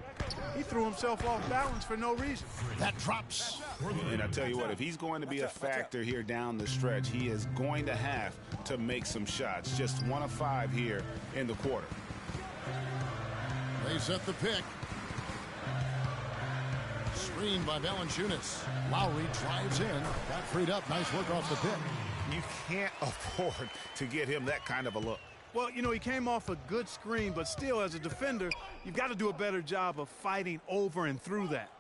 S7: He threw himself off balance for no reason.
S5: That drops.
S6: And I tell you what, if he's going to be a factor here down the stretch, he is going to have to make some shots. Just 1 of 5 here in the quarter.
S5: They set the pick. Screened by Valanciunas. Lowry drives in. Got freed up. Nice work off the pick.
S6: You can't afford to get him that kind of a look.
S7: Well, you know, he came off a good screen, but still, as a defender, you've got to do a better job of fighting over and through that.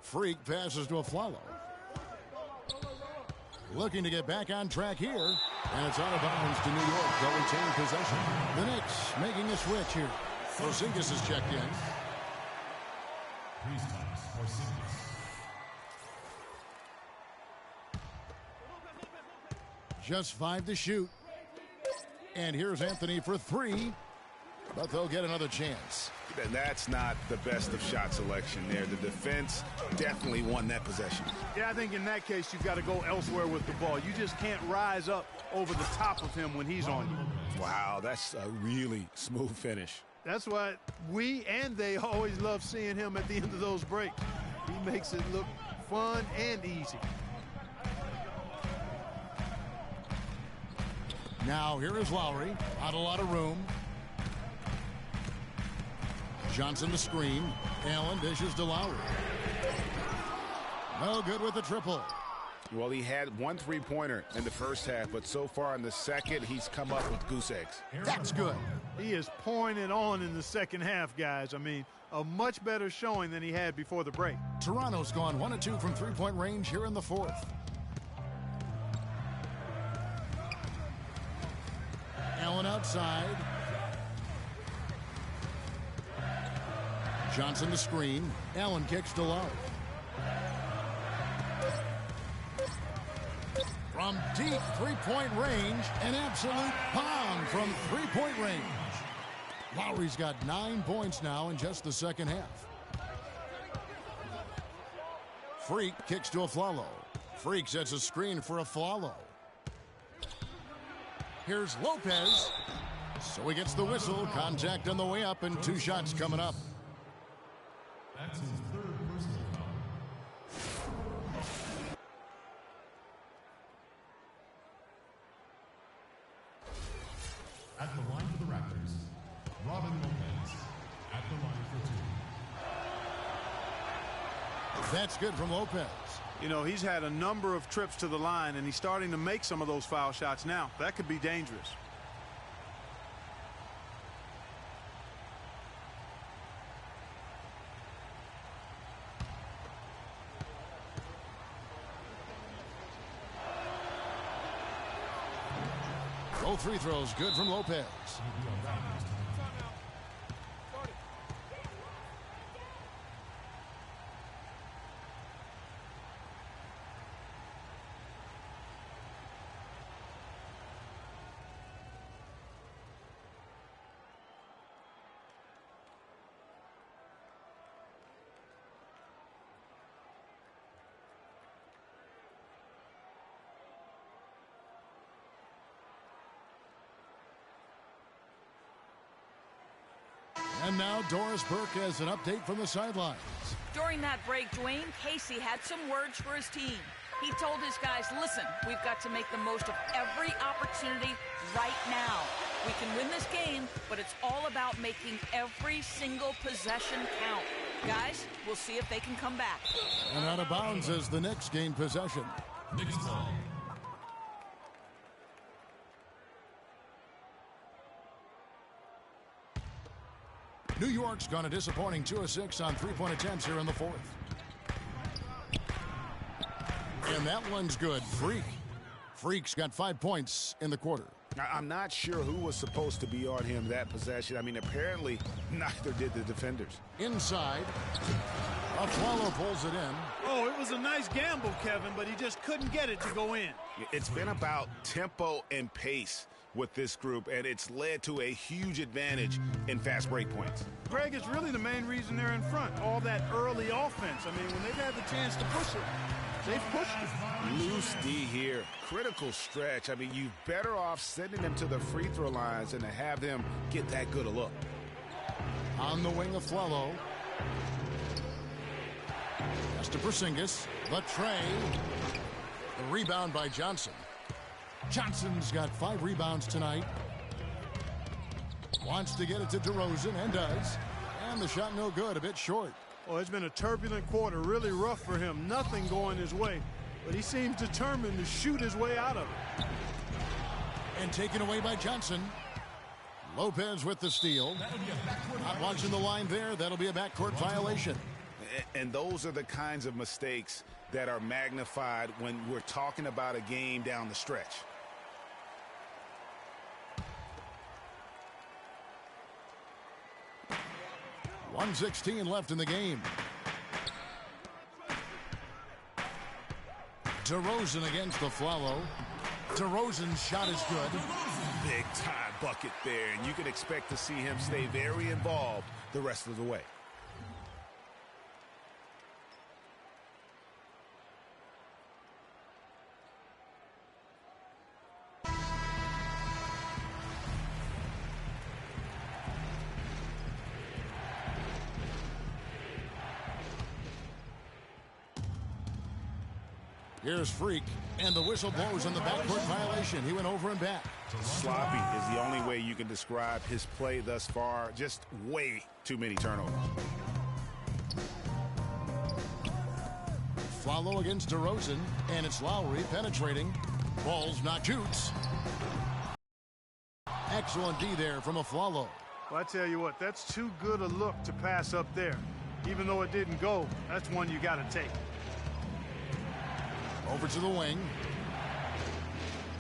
S5: Freak passes to Aflalo. Looking to get back on track here. And it's out of bounds to New York. They'll retain possession. The Knicks making a switch here. Porzingis is checked in. Just 5 to shoot. And here's Anthony for 3. But they'll get another chance.
S6: And that's not the best of shot selection there. The defense definitely won that possession.
S7: Yeah, I think in that case, you've got to go elsewhere with the ball. You just can't rise up over the top of him when he's on you.
S6: Wow, that's a really smooth finish.
S7: That's why we and they always love seeing him at the end of those breaks. He makes it look fun and easy.
S5: Now here is Lowry. Not a lot of room. Johnson the screen. Allen dishes to Lowry. No good with the triple.
S6: Well, he had 1 3-pointer in the first half, but so far in the second, he's come up with goose eggs.
S5: That's good.
S7: He is pouring it on in the second half, guys. I mean, a much better showing than he had before the break.
S5: Toronto's gone 1 of 2 from 3-point range here in the 4th. Allen outside. Johnson the screen. Allen kicks to Lowry. From deep 3-point range, an absolute bomb from 3-point range. Lowry's got 9 points now in just the second half. Freak kicks to Aflalo. Freak sets a screen for Aflalo. Here's Lopez. So he gets the whistle. Contact on the way up and 2 shots coming up.
S8: That's his 3rd personal foul. At the line for the Raptors, Robin Lopez. At the line for 2.
S5: That's good from Lopez.
S7: You know, he's had a number of trips to the line, and he's starting to make some of those foul shots now. That could be dangerous.
S5: Both free throws good from Lopez. And now Doris Burke has an update from the sidelines.
S10: During that break, Dwayne Casey had some words for his team. He told his guys, listen, we've got to make the most of every opportunity right now. We can win this game, but it's all about making every single possession count. Guys, we'll see if they can come back.
S5: And out of bounds as the Knicks gain possession.
S8: Knicks ball.
S5: New York's gone a disappointing 2 of 6 on three-point attempts here in the fourth. And that one's good. Freak's got 5 points in the quarter.
S6: I'm not sure who was supposed to be on him that possession. I mean, apparently neither did the defenders.
S5: Inside, Aflalo pulls it in.
S7: Oh, it was a nice gamble, Kevin, but he just couldn't get it to go in.
S6: It's been about tempo and pace with this group, and it's led to a huge advantage in fast break points.
S7: Greg, it's really the main reason they're in front. All that early offense. I mean, when they've had the chance to push it, they've pushed it.
S6: Loose D here. Critical stretch. I mean, you're better off sending them to the free throw lines than to have them get that good a look.
S5: On the wing of Flello. Pass to Porzingis. The tray. The rebound by Johnson. Johnson's got 5 rebounds tonight. Wants to get it to DeRozan and does. And the shot no good, a bit short.
S7: Oh, it's been a turbulent quarter, really rough for him. Nothing going his way, but he seems determined to shoot his way out of it.
S5: And taken away by Johnson. Lopez with the steal. Not watching the line there. That'll be a backcourt violation.
S6: And those are the kinds of mistakes that are magnified when we're talking about a game down the stretch. .116 left in the game.
S5: DeRozan against the Flello. DeRozan's shot is good.
S6: Big time bucket there, and you can expect to see him stay very involved the rest of the way.
S5: Here's Freak, and the whistle blows on the backcourt violation. He went over and back.
S6: Sloppy is the only way you can describe his play thus far. Just way too many turnovers.
S5: Flello against DeRozan, and it's Lowry penetrating. Ball's not Jutes. Excellent D there from Flello.
S7: Well, I tell you what, that's too good a look to pass up there. Even though it didn't go, that's one you got to take.
S5: Over to the wing.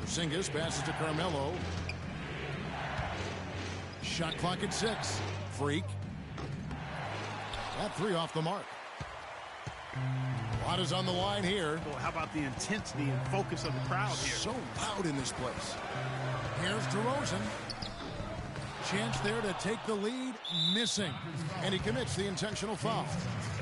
S5: Porzingis passes to Carmelo. Shot clock at 6. Freak. That 3 off the mark. A lot is on the line here.
S7: Boy, how about the intensity and focus of the crowd here?
S5: So loud in this place. Here's DeRozan. Chance there to take the lead. Missing. And he commits the intentional foul.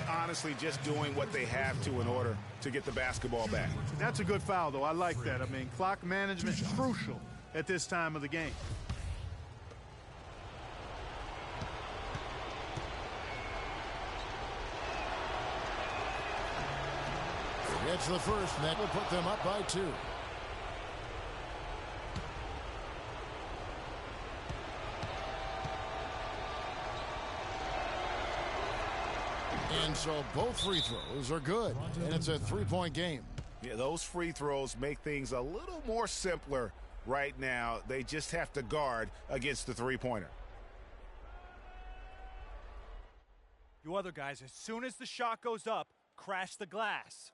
S6: Honestly, just doing what they have to in order to get the basketball back.
S7: That's a good foul, though. I like that. I mean, clock management is crucial at this time of the game.
S5: Gets the first, and that will put them up by 2. And so both free throws are good, and it's a 3-point game.
S6: Yeah, those free throws make things a little more simpler right now. They just have to guard against the three-pointer.
S12: You other guys, as soon as the shot goes up, crash the glass.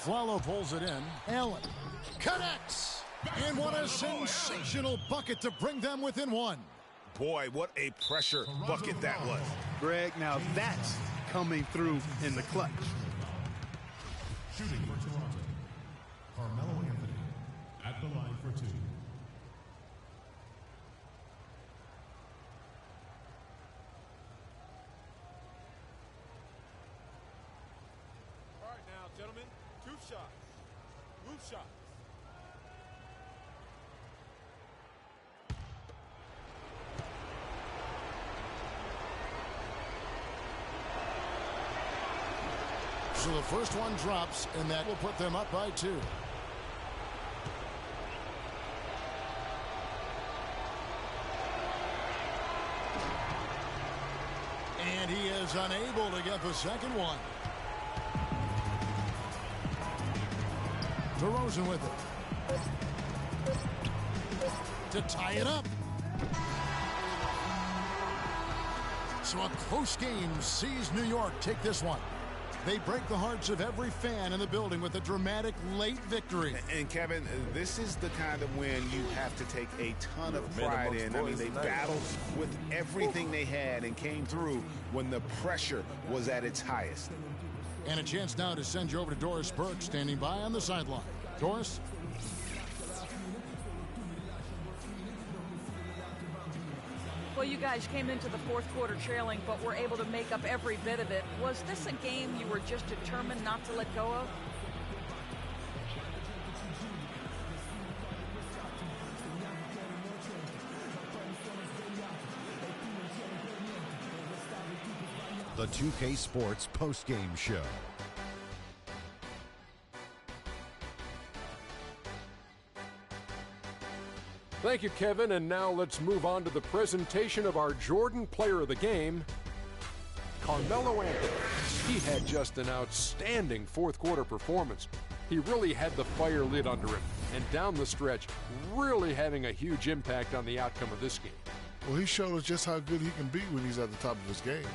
S5: Flello pulls it in. Allen connects. And what a sensational bucket to bring them within 1.
S6: Boy, what a pressure bucket that was.
S7: Greg, now that's coming through in the clutch.
S8: Shooting for Toronto, Carmelo Anthony at the line for 2.
S13: All right now, gentlemen, 2 shots. Move shots.
S5: So the first one drops, and that will put them up by 2. And he is unable to get the second one. DeRozan with it. To tie it up. So a close game sees New York take this one. They break the hearts of every fan in the building with a dramatic late victory.
S6: And Kevin, this is the kind of win you have to take a ton of pride in. I mean, they battled with everything they had and came through when the pressure was at its highest.
S5: And a chance now to send you over to Doris Burke, standing by on the sideline. Doris?
S10: Well, you guys came into the fourth quarter trailing, but were able to make up every bit of it. Was this a game you were just determined not to let go of?
S1: The 2K Sports postgame show.
S2: Thank you, Kevin. And now let's move on to the presentation of our Jordan Player of the Game, Carmelo Anthony. He had just an outstanding fourth quarter performance. He really had the fire lit under him, and down the stretch, really having a huge impact on the outcome of this game.
S3: Well, he showed us just how good he can be when he's at the top of his game.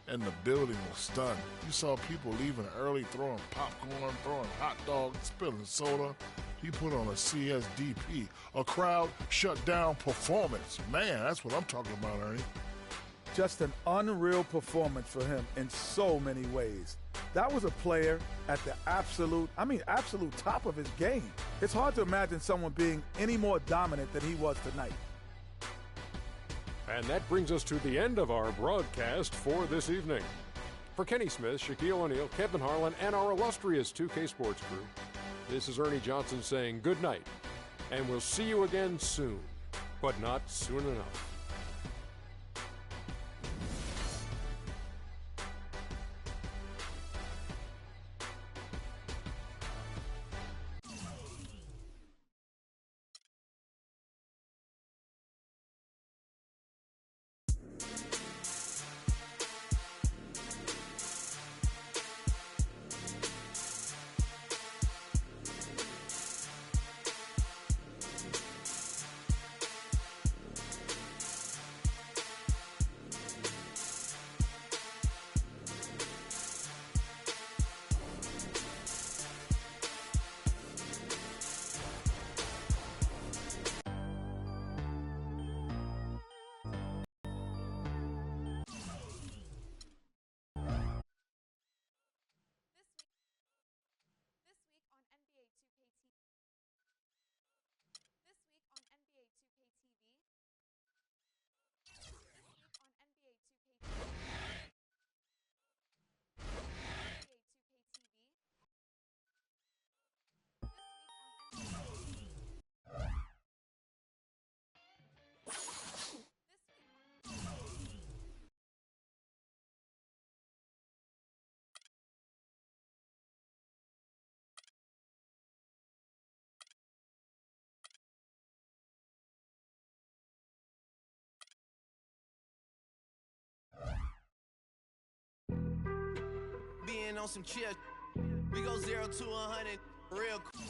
S3: And the building was stunned. You saw people leaving early, throwing popcorn, throwing hot dogs, spilling soda. He put on a CSDP, a crowd shut down performance. Man, that's what I'm talking about, Ernie.
S4: Just an unreal performance for him in so many ways. That was a player at the absolute top of his game. It's hard to imagine someone being any more dominant than he was tonight.
S2: And that brings us to the end of our broadcast for this evening. For Kenny Smith, Shaquille O'Neal, Kevin Harlan, and our illustrious 2K Sports crew, this is Ernie Johnson saying good night, and we'll see you again soon, but not soon enough.
S14: Being on some chill, we go 0 to 100 real quick.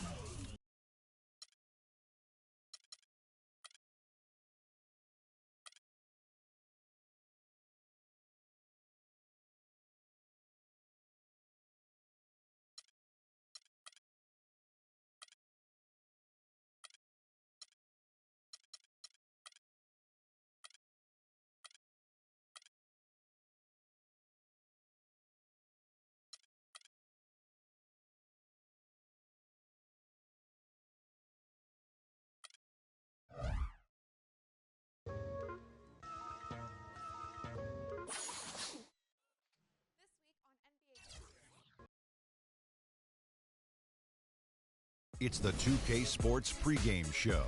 S1: It's the 2K Sports pregame show.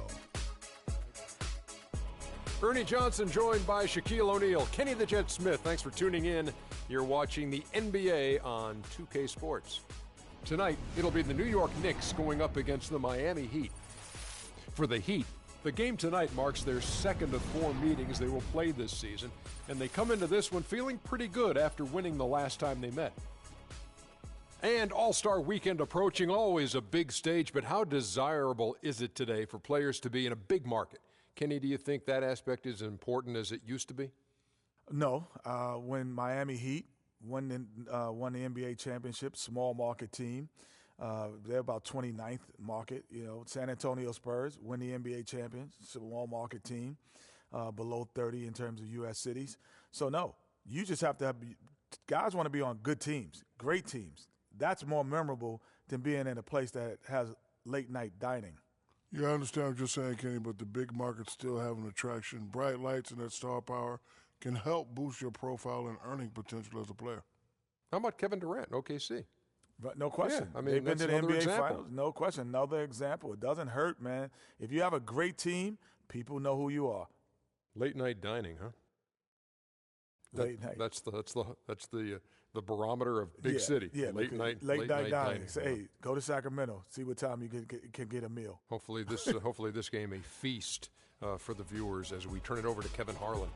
S2: Ernie Johnson joined by Shaquille O'Neal. Kenny the Jet Smith, thanks for tuning in. You're watching the NBA on 2K Sports. Tonight, it'll be the New York Knicks going up against the Miami Heat. For the Heat, the game tonight marks their second of 4 meetings they will play this season, and they come into this one feeling pretty good after winning the last time they met. And All-Star Weekend approaching, always a big stage, but how desirable is it today for players to be in a big market? Kenny, do you think that aspect is as important as it used to be?
S4: No. When Miami Heat won the NBA championship, small market team, they're about 29th market. San Antonio Spurs win the NBA champions, small market team, below 30 in terms of U.S. cities. So, no, you just have to have – guys want to be on good teams, great teams. That's more memorable than being in a place that has late-night dining.
S3: Yeah, I understand what you're saying, Kenny, but the big markets still have an attraction. Bright lights and that star power can help boost your profile and earning potential as a player.
S2: How about Kevin Durant, OKC?
S4: But no question.
S2: Yeah, I mean,
S4: they've been to the NBA
S2: example.
S4: Finals. No question. Another example. It doesn't hurt, man. If you have a great team, people know who you are.
S2: Late night dining, huh?
S4: Late night.
S2: That's the barometer of big city.
S4: Yeah,
S2: late night
S4: dining. Say, hey, go to Sacramento. See what time you can get a meal.
S2: Hopefully this game a feast for the viewers as we turn it over to Kevin Harlan.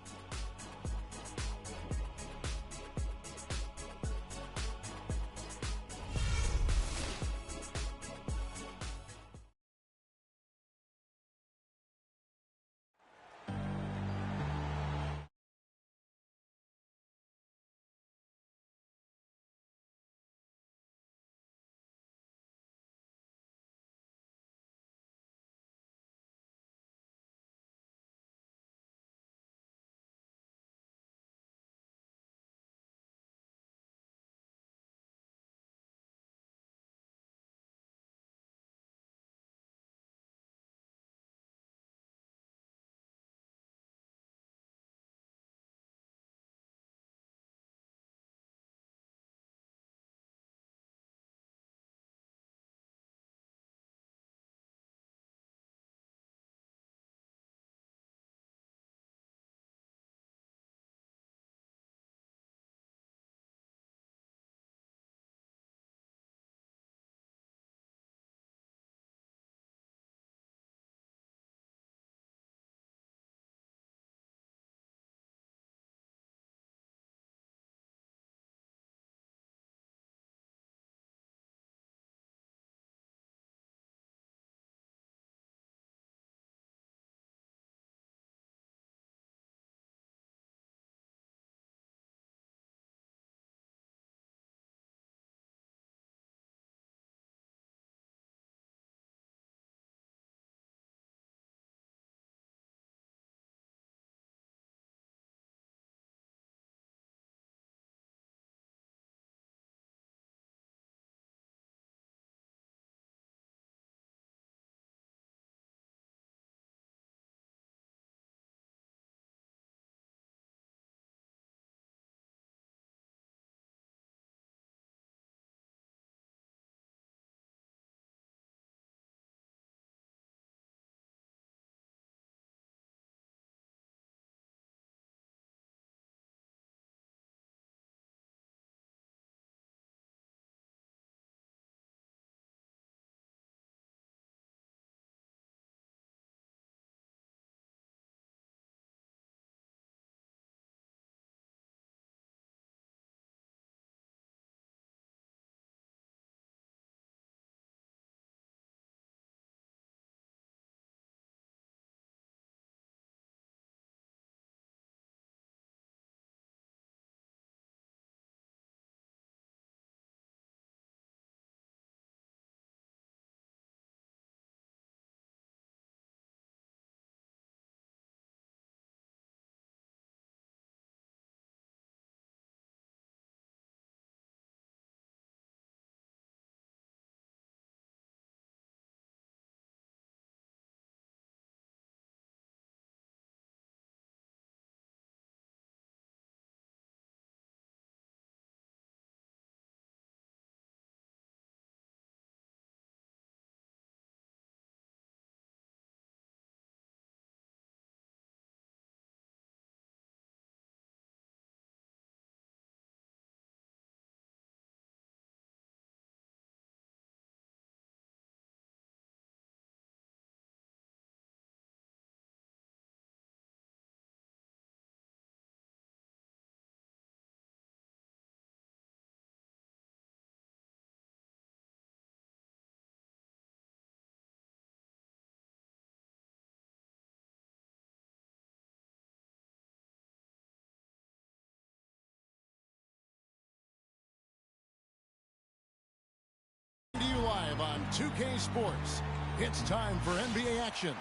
S5: live on 2K Sports. It's time for NBA action.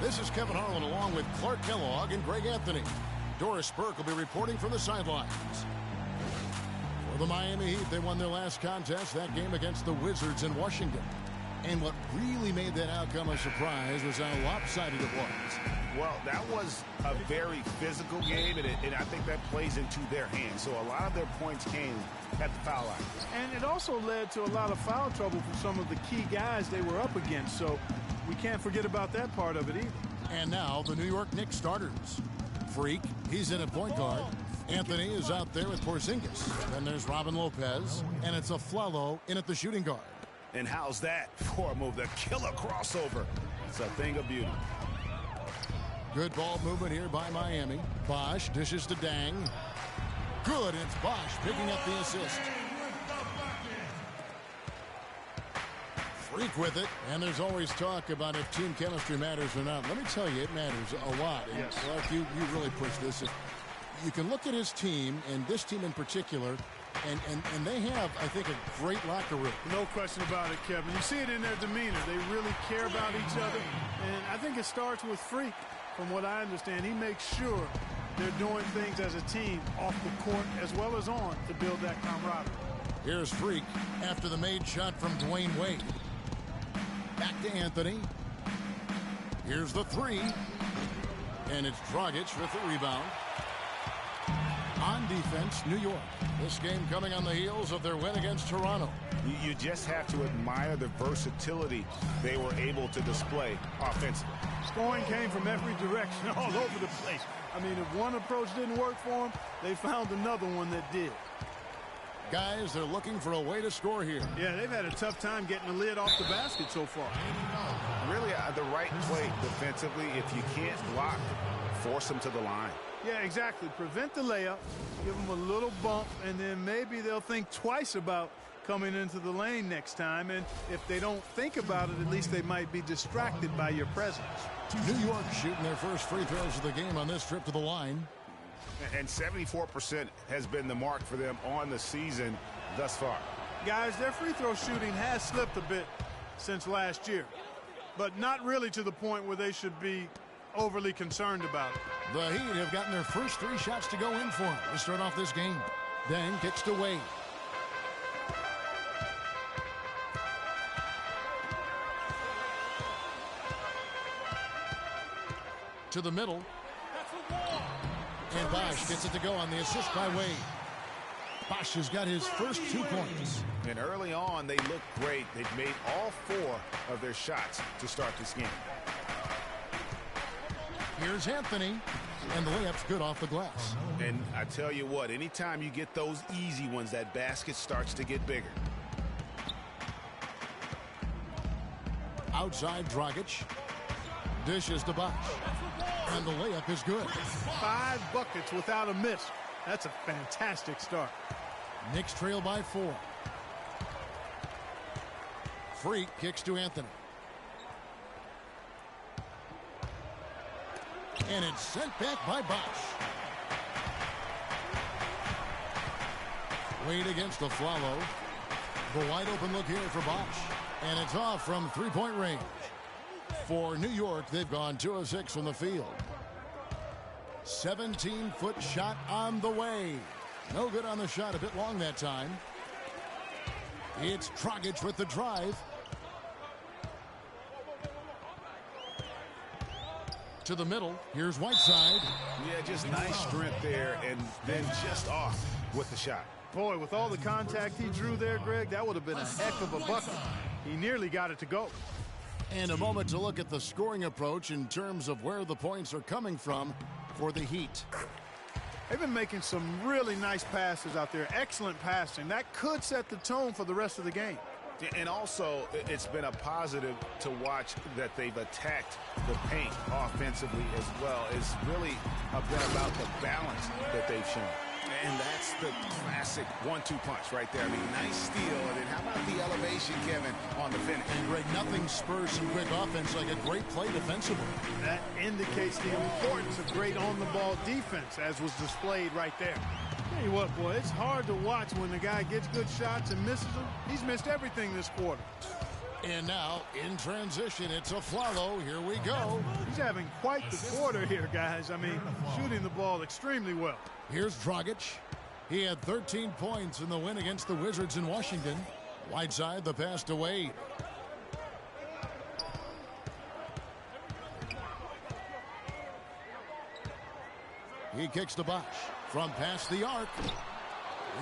S5: This is Kevin Harlan along with Clark Kellogg and Greg Anthony. Doris Burke will be reporting from the sidelines. For the Miami Heat, they won their last contest, that game against the Wizards in Washington. And what really made that outcome a surprise was how lopsided it was.
S6: Well, that was a very physical game, and I think that plays into their hands. So a lot of their points came at the foul line.
S7: And it also led to a lot of foul trouble for some of the key guys they were up against. So we can't forget about that part of it either.
S5: And now the New York Knicks starters. Freak, he's in at point guard. Anthony is out there with Porzingis. Then there's Robin Lopez, and it's Aflalo in at the shooting guard.
S6: And how's that for a move? The killer crossover. It's a thing of beauty.
S5: Good ball movement here by Miami. Bosch dishes to Dang. Good, and it's Bosch picking up the assist. Freak with it, and there's always talk about if team chemistry matters or not. Let me tell you, it matters a lot. And
S7: yes.
S5: Clark, you really push this. You can look at his team, and this team in particular, and they have, I think, a great locker room.
S7: No question about it, Kevin. You see it in their demeanor. They really care about each other. And I think it starts with Freak. From what I understand, he makes sure they're doing things as a team off the court as well as on to build that camaraderie.
S5: Here's Freak after the made shot from Dwayne Wade. Back to Anthony. Here's the three. And it's Dragic with the rebound. On defense, New York. This game coming on the heels of their win against Toronto.
S6: You just have to admire the versatility they were able to display offensively.
S7: Scoring came from every direction, all over the place. I mean, if one approach didn't work for them, they found another one that did.
S5: Guys, they're looking for a way to score here.
S7: Yeah, they've had a tough time getting the lid off the basket so far.
S6: Really, the right play defensively. If you can't block, force them to the line.
S7: Yeah, exactly. Prevent the layup, give them a little bump, and then maybe they'll think twice about coming into the lane next time. And if they don't think about it, at least they might be distracted by your presence.
S5: New York shooting their first free throws of the game on this trip to the line.
S6: And 74% has been the mark for them on the season thus far.
S7: Guys, their free throw shooting has slipped a bit since last year, but not really to the point where they should be overly concerned about it.
S5: The Heat have gotten their first three shots to go in for them to start off this game. Then kicks to Wade. To the middle. And Bosch gets it to go on the assist by Wade. Bosch has got his first 2 points.
S6: And early on, they look great. They've made all 4 of their shots to start this game.
S5: Here's Anthony, and the layup's good off the glass.
S6: And I tell you what, anytime you get those easy ones, that basket starts to get bigger.
S5: Outside Dragic. Dishes to Bosch. And the layup is good.
S7: 5 buckets without a miss. That's a fantastic start.
S5: Knicks trail by 4. Freak kicks to Anthony. And it's sent back by Bosch. Wade against the Aflalo. The wide open look here for Bosch. And it's off from three-point range. For New York, they've gone 2 of 6 from the field. 17-foot shot on the way. No good on the shot, a bit long that time. It's Dragic with the drive. To the middle, here's Whiteside.
S6: Yeah, just nice strength there, and then just off with the shot.
S7: Boy, with all the contact he drew there, Greg, that would have been a heck of a bucket. He nearly got it to go.
S5: And a moment to look at the scoring approach in terms of where the points are coming from for the Heat.
S7: They've been making some really nice passes out there. Excellent passing. That could set the tone for the rest of the game.
S6: And also, it's been a positive to watch that they've attacked the paint offensively as well. It's really been about the balance that they've shown. And that's the classic 1-2 punch right there. I mean, nice steal. And then how about the elevation, Kevin, on the finish?
S5: And Greg, nothing spurs some quick offense like a great play defensively.
S7: That indicates the importance of great on-the-ball defense, as was displayed right there. Tell you what, boy, it's hard to watch when the guy gets good shots and misses them. He's missed everything this quarter.
S5: And now, in transition, it's a Flalo. Here we go.
S7: He's having quite the quarter here, guys. I mean, shooting the ball extremely well.
S5: Here's Dragic. He had 13 points in the win against the Wizards in Washington. Whiteside, the pass to Wade. He kicks to Bosh from past the arc.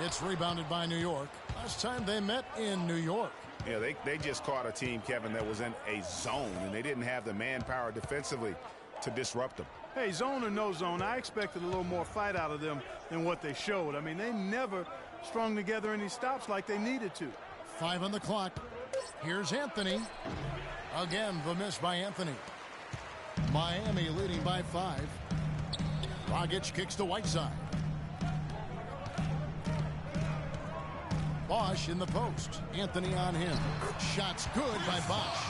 S5: It's rebounded by New York. Last time they met in New York.
S6: Yeah, they just caught a team, Kevin, that was in a zone, and they didn't have the manpower defensively to disrupt them.
S7: Hey, zone or no zone, I expected a little more fight out of them than what they showed. I mean, they never strung together any stops like they needed to.
S5: 5 on the clock. Here's Anthony. Again, the miss by Anthony. Miami leading by 5. Dragic kicks to Whiteside. Bosh in the post. Anthony on him. Shots good by Bosh.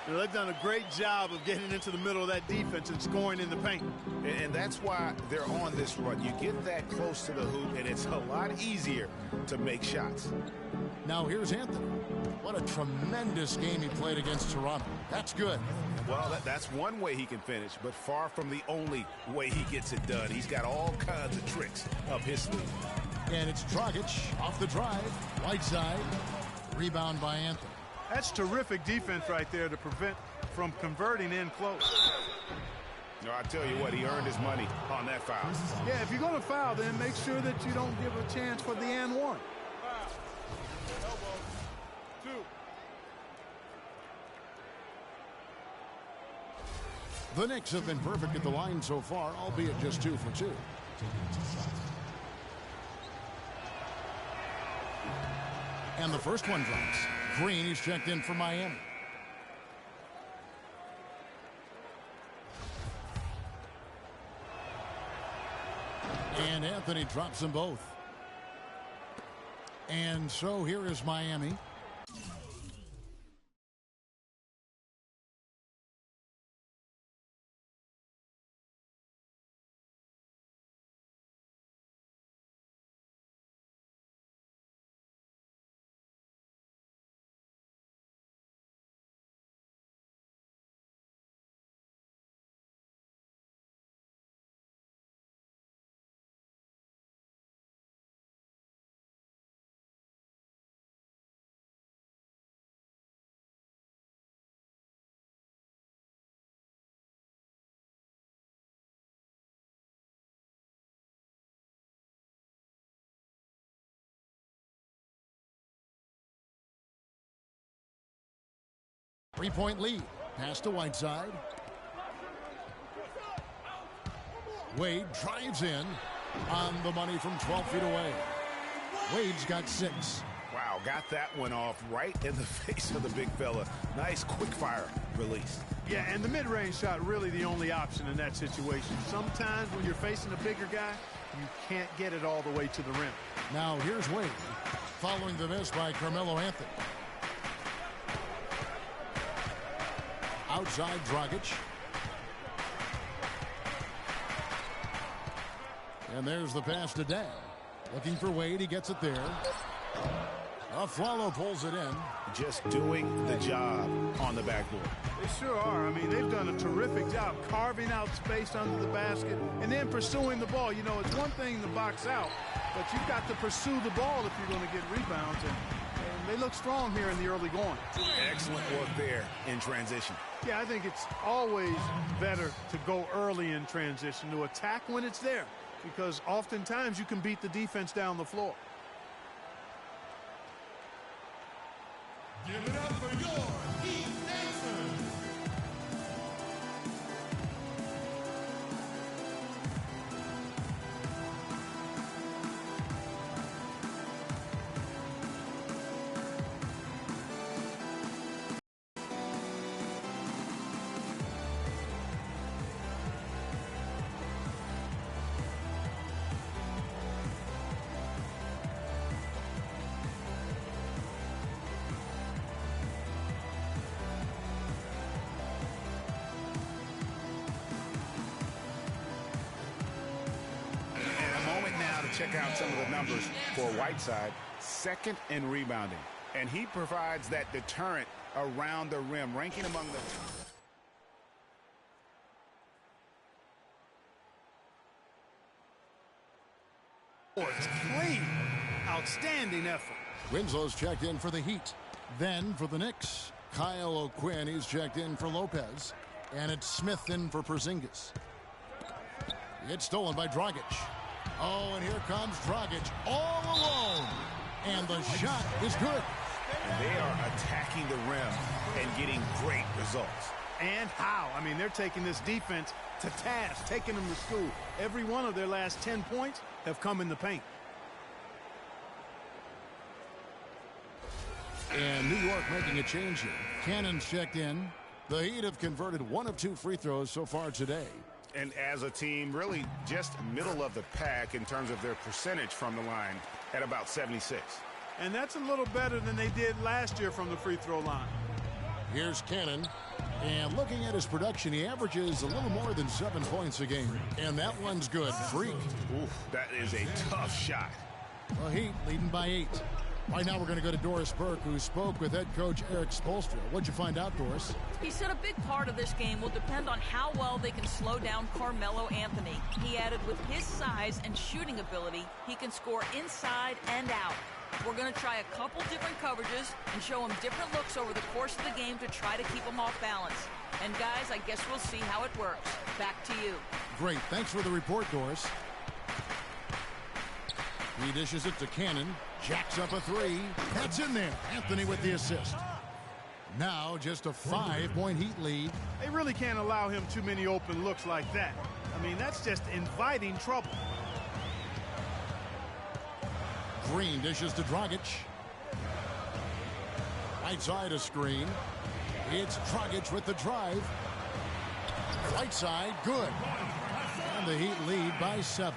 S7: You know, they've done a great job of getting into the middle of that defense and scoring in the paint.
S6: And that's why they're on this run. You get that close to the hoop, and it's a lot easier to make shots.
S5: Now here's Anthony. What a tremendous game he played against Toronto. That's good.
S6: Well, that's one way he can finish, but far from the only way he gets it done. He's got all kinds of tricks up his sleeve.
S5: And it's Dragic off the drive. Whiteside. Rebound by Anthony.
S7: That's terrific defense right there to prevent from converting in close.
S6: No, I tell you what, he earned his money on that foul.
S7: Yeah, if you're going to foul, then make sure that you don't give a chance for the and one.
S5: The Knicks have been perfect at the line so far, albeit just 2 for 2. And the first one drops. Green is checked in for Miami. And Anthony drops them both. And so here is Miami. Three-point lead. Pass to Whiteside. Wade drives in on the money from 12 feet away. Wade's got 6.
S6: Wow, got that one off right in the face of the big fella. Nice quick fire release.
S7: Yeah, and the mid-range shot really the only option in that situation. Sometimes when you're facing a bigger guy, you can't get it all the way to the rim.
S5: Now here's Wade following the miss by Carmelo Anthony. Outside Dragic. And there's the pass to Dan. Looking for Wade. He gets it there. Flalo pulls it in.
S6: Just doing the job on the backboard.
S7: They sure are. I mean, they've done a terrific job carving out space under the basket and then pursuing the ball. You know, it's one thing to box out, but you've got to pursue the ball if you're going to get rebounds. And they look strong here in the early going.
S6: Excellent work there in transition.
S7: Yeah, I think it's always better to go early in transition, to attack when it's there, because oftentimes you can beat the defense down the floor.
S8: Give it up for your Heat Dancers.
S6: Check out some of the numbers for Whiteside. Second in rebounding. And he provides that deterrent around the rim, ranking among the...
S7: It's clean. Outstanding effort.
S5: Winslow's checked in for the Heat. Then for the Knicks, Kyle O'Quinn. He's checked in for Lopez. And it's Smith in for Porzingis. It's stolen by Dragic. Oh, and here comes Dragic all alone. And the shot is good.
S6: And they are attacking the rim and getting great results.
S7: And how? I mean, they're taking this defense to task, taking them to school. Every one of their last 10 points have come in the paint.
S5: And New York making a change here. Cannon's checked in. The Heat have converted 1 of 2 free throws so far today.
S6: And as a team, really just middle of the pack in terms of their percentage from the line at about 76.
S7: And that's a little better than they did last year from the free throw line.
S5: Here's Cannon. And looking at his production, he averages a little more than 7 points a game. And that one's good. Freak.
S6: Oof, that is a tough shot.
S5: The Heat leading by 8. Right now we're going to go to Doris Burke, who spoke with head coach Eric Spoelstra. What'd you find out, Doris?
S10: He said a big part of this game will depend on how well they can slow down Carmelo Anthony. He added with his size and shooting ability, he can score inside and out. We're going to try a couple different coverages and show him different looks over the course of the game to try to keep him off balance. And guys, I guess we'll see how it works. Back to you.
S5: Great. Thanks for the report, Doris. He dishes it to Cannon. Jacks up a 3. That's in there. Anthony with the assist. Now just a 5-point Heat lead.
S7: They really can't allow him too many open looks like that. I mean, that's just inviting trouble.
S5: Green dishes to Dragic. Right side a screen. It's Dragic with the drive. Right side, good. And the Heat lead by 7.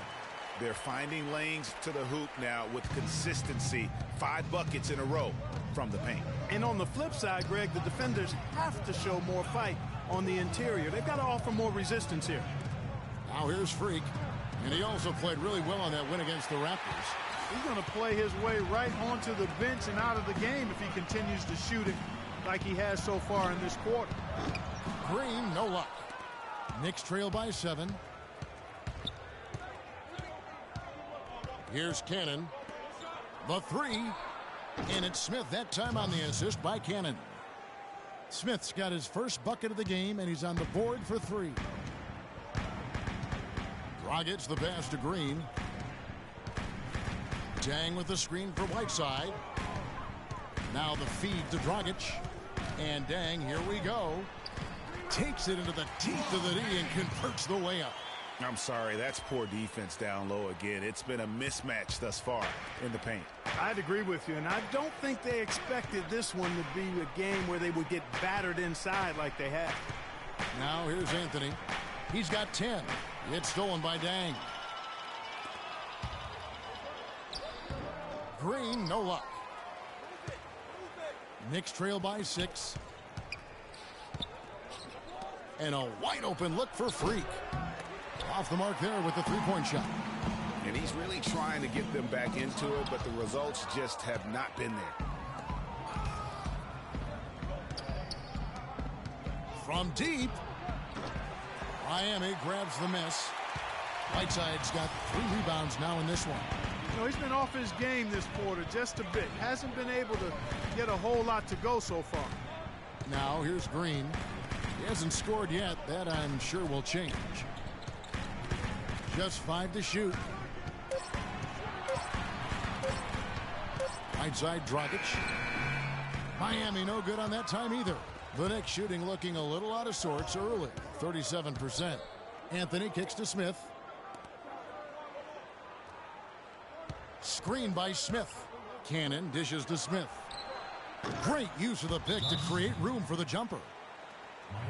S6: They're finding lanes to the hoop now with consistency. 5 buckets in a row from the paint.
S7: And on the flip side, Greg, the defenders have to show more fight on the interior. They've got to offer more resistance here.
S5: Now here's Freak. And he also played really well on that win against the Raptors.
S7: He's going to play his way right onto the bench and out of the game if he continues to shoot it like he has so far in this quarter.
S5: Green, no luck. Knicks trail by 7. Here's Cannon. The 3. And it's Smith that time on the assist by Cannon. Smith's got his first bucket of the game, and he's on the board for 3. Dragic the pass to Green. Dang with the screen for Whiteside. Now the feed to Dragic. And Dang, here we go. Takes it into the teeth of the knee and converts the way up.
S6: I'm sorry, that's poor defense down low again. It's been a mismatch thus far in the paint.
S7: I'd agree with you, and I don't think they expected this one to be a game where they would get battered inside like they have.
S5: Now here's Anthony. He's got 10. It's stolen by Dang. Green, no luck. Knicks trail by 6. And a wide open look for Freak. Off the mark there with the 3-point shot.
S6: And he's really trying to get them back into it, but the results just have not been there.
S5: From deep, Miami grabs the miss. Whiteside's got 3 rebounds now in this one.
S7: You know, he's been off his game this quarter just a bit. Hasn't been able to get a whole lot to go so far.
S5: Now here's Green. He hasn't scored yet. That I'm sure will change. Just 5 to shoot. Right side, Dragic. Miami no good on that time either. The Knicks shooting looking a little out of sorts early. 37%. Anthony kicks to Smith. Screen by Smith. Cannon dishes to Smith. Great use of the pick to create room for the jumper.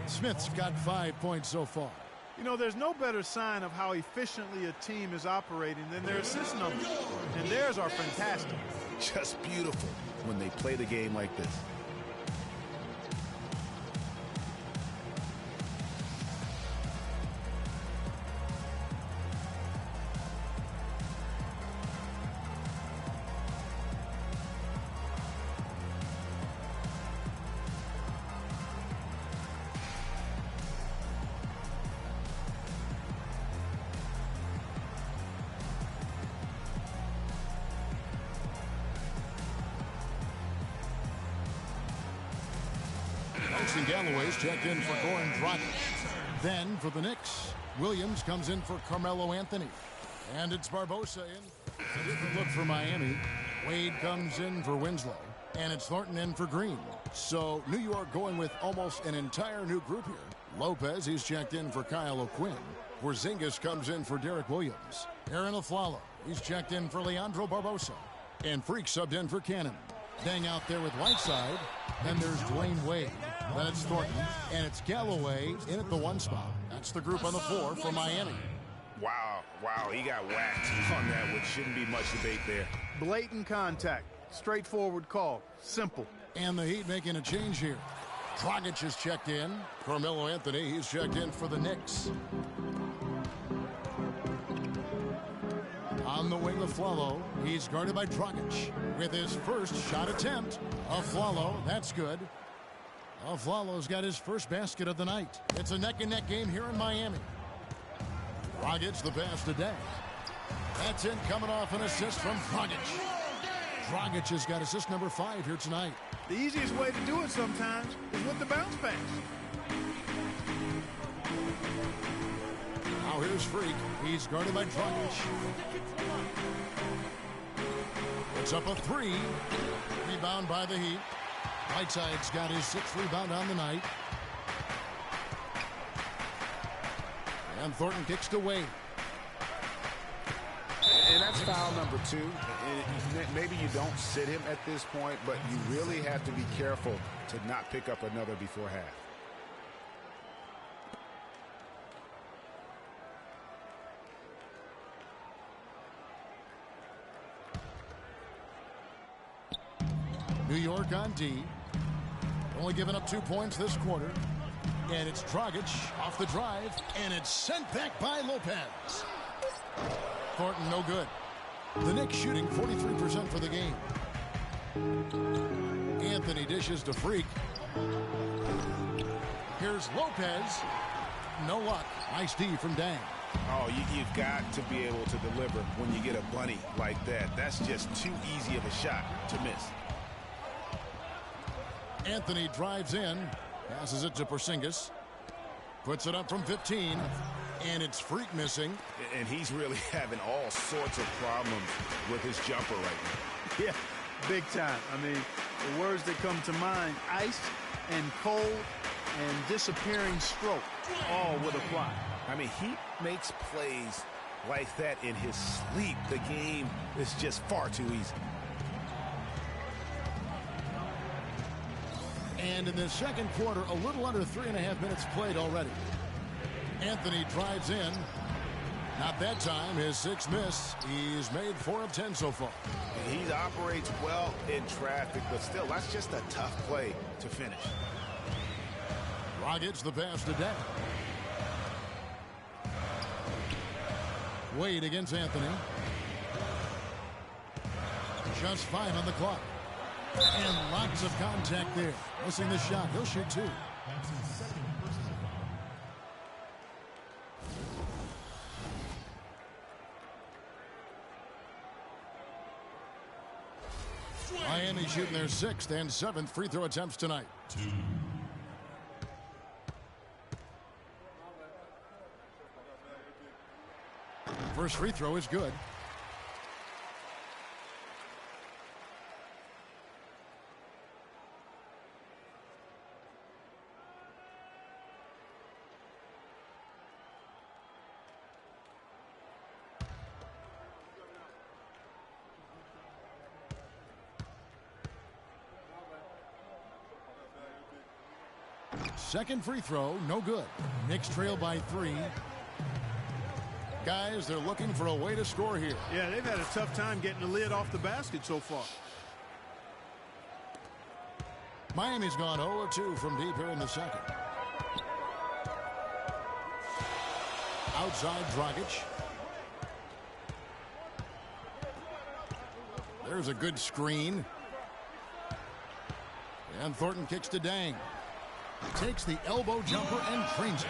S5: Smith's got 5 points so far.
S7: You know, there's no better sign of how efficiently a team is operating than their assist numbers. And theirs are fantastic.
S6: Just beautiful when they play the game like this.
S5: Langston Galloway's checked in for Goran Dragic. Then for the Knicks, Williams comes in for Carmelo Anthony. And it's Barbosa in. A different look for Miami. Wade comes in for Winslow. And it's Thornton in for Green. So New York going with almost an entire new group here. Lopez, he's checked in for Kyle O'Quinn. Porzingis comes in for Derek Williams. Aaron Aflalo, he's checked in for Leandro Barbosa. And Freak subbed in for Cannon. Dang out there with Whiteside. Then there's Dwayne Wade. Then it's Thornton. And it's Galloway in at the 1 spot. That's the group on the floor for Miami.
S6: Wow, he got whacked on that, which shouldn't be much debate there.
S7: Blatant contact. Straightforward call. Simple.
S5: And the Heat making a change here. Dragic is checked in. Carmelo Anthony, he's checked in for the Knicks. On the wing of Aflalo, he's guarded by Dragic with his first shot attempt. Aflalo, that's good. Aflalo's got his first basket of the night. It's a neck-and-neck game here in Miami. Dragic the pass to Dang. That's in, coming off an assist from Dragic. Dragic has got assist number 5 here tonight.
S7: The easiest way to do it sometimes is with the bounce pass.
S5: Now here's Freak. He's guarded by Dragic. Puts up a 3. Rebound by the Heat. Whiteside's got his 6th rebound on the night. And Thornton kicks to Wade.
S6: And that's foul number 2. Maybe you don't sit him at this point, but you really have to be careful to not pick up another before half.
S5: New York on D. Only giving up 2 points this quarter. And it's Dragic off the drive. And it's sent back by Lopez. Thornton no good. The Knicks shooting 43% for the game. Anthony dishes to Freak. Here's Lopez. No luck. Nice D from Dang.
S6: Oh, you've got to be able to deliver when you get a bunny like that. That's just too easy of a shot to miss.
S5: Anthony drives in, passes it to Porzingis, puts it up from 15, and it's Freak missing.
S6: And he's really having all sorts of problems with his jumper right now.
S7: Yeah, big time. I mean, the words that come to mind, ice and cold and disappearing stroke, all would apply.
S6: I mean, he makes plays like that in his sleep. The game is just far too easy.
S5: And in the second quarter, a little under 3.5 minutes played already. Anthony drives in. Not that time. His 6th miss. He's made 4 of 10 so far.
S6: He operates well in traffic, but still, that's just a tough play to finish.
S5: Dragic the pass to Dang. Wade against Anthony. Just 5 on the clock. And lots of contact there. Missing the shot. He'll shoot 2.
S8: That's his second personal foul.
S5: Miami shooting their 6th and 7th free throw attempts tonight.
S8: 2.
S5: First free throw is good. Second free throw, no good. Knicks trail by 3. Guys, they're looking for a way to score here.
S7: Yeah, they've had a tough time getting the lid off the basket so far.
S5: Miami's gone 0-2 from deep here in the second. Outside Dragic. There's a good screen. And Thornton kicks to Dang. Takes the elbow jumper and drains it.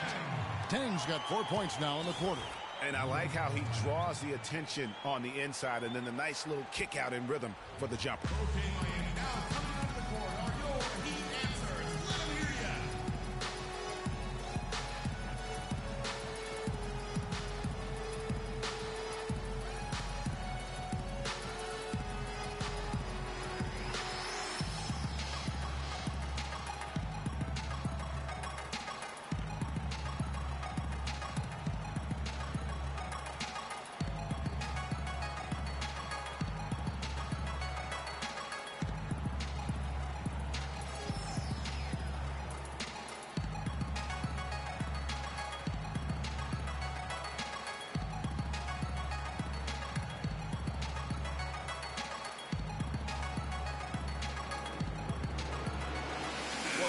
S5: Dang's got 4 points now in the quarter.
S6: And I like how he draws the attention on the inside, and then the nice little kick out in rhythm for the jumper.
S8: Okay, Miami, now coming out of the court are your Heat answers. Let them hear ya.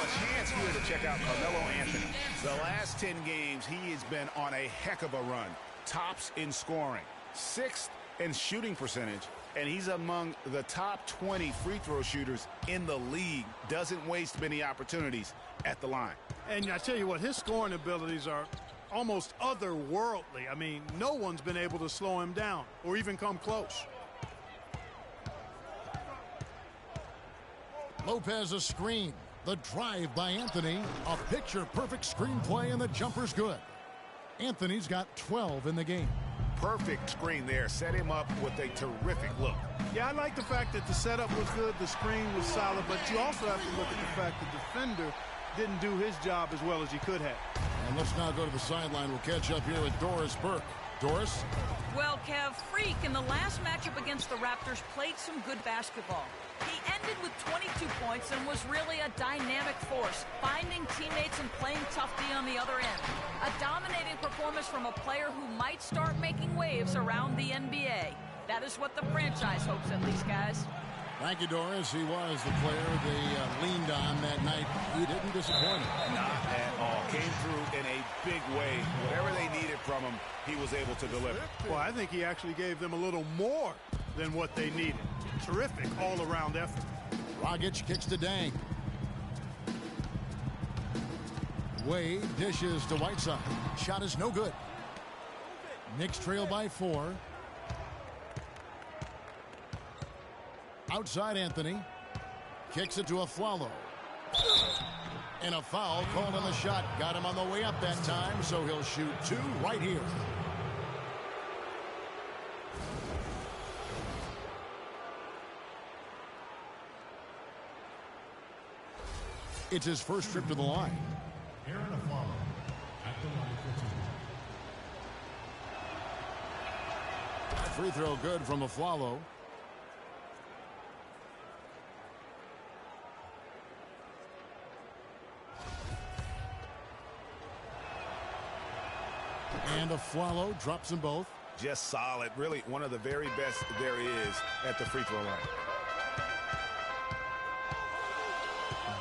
S6: a chance here to check out Carmelo Anthony. The last 10 games, he has been on a heck of a run. Tops in scoring, 6th in shooting percentage, and he's among the top 20 free throw shooters in the league. Doesn't waste many opportunities at the line.
S7: And I tell you what, his scoring abilities are almost otherworldly. I mean, no one's been able to slow him down or even come close.
S5: Lopez a screen. The drive by Anthony. A picture-perfect screenplay, and the jumper's good. Anthony's got 12 in the game.
S6: Perfect screen there. Set him up with a terrific look.
S7: Yeah, I like the fact that the setup was good, the screen was solid, but you also have to look at the fact the defender didn't do his job as well as he could have.
S5: And let's now go to the sideline. We'll catch up here with Doris Burke. Doris?
S10: Well, Kev, Freak in the last matchup against the Raptors played some good basketball. He ended with 22 points and was really a dynamic force, finding teammates and playing tough D on the other end. A dominating performance from a player who might start making waves around the NBA. That is what the franchise hopes, at least, guys.
S5: Thank you, Doris. He was the player they leaned on that night. He didn't disappoint him.
S6: Not at all. Came through in a big way. Whatever they needed from him, he was able to deliver.
S7: Well, I think he actually gave them a little more than what they needed. Terrific all-around effort.
S5: Dragic kicks to Dang. Wade dishes to Whiteside. Shot is no good. Knicks trail by 4. Outside Anthony. Kicks it to Aflalo. And a foul called on the shot. Got him on the way up that time, so he'll shoot 2 right here. It's his first trip to the line.
S8: Aaron Aflalo at the line for 2.
S5: Free throw good from Aflalo. And Aflalo drops them both.
S6: Just solid. Really one of the very best there is at the free throw line.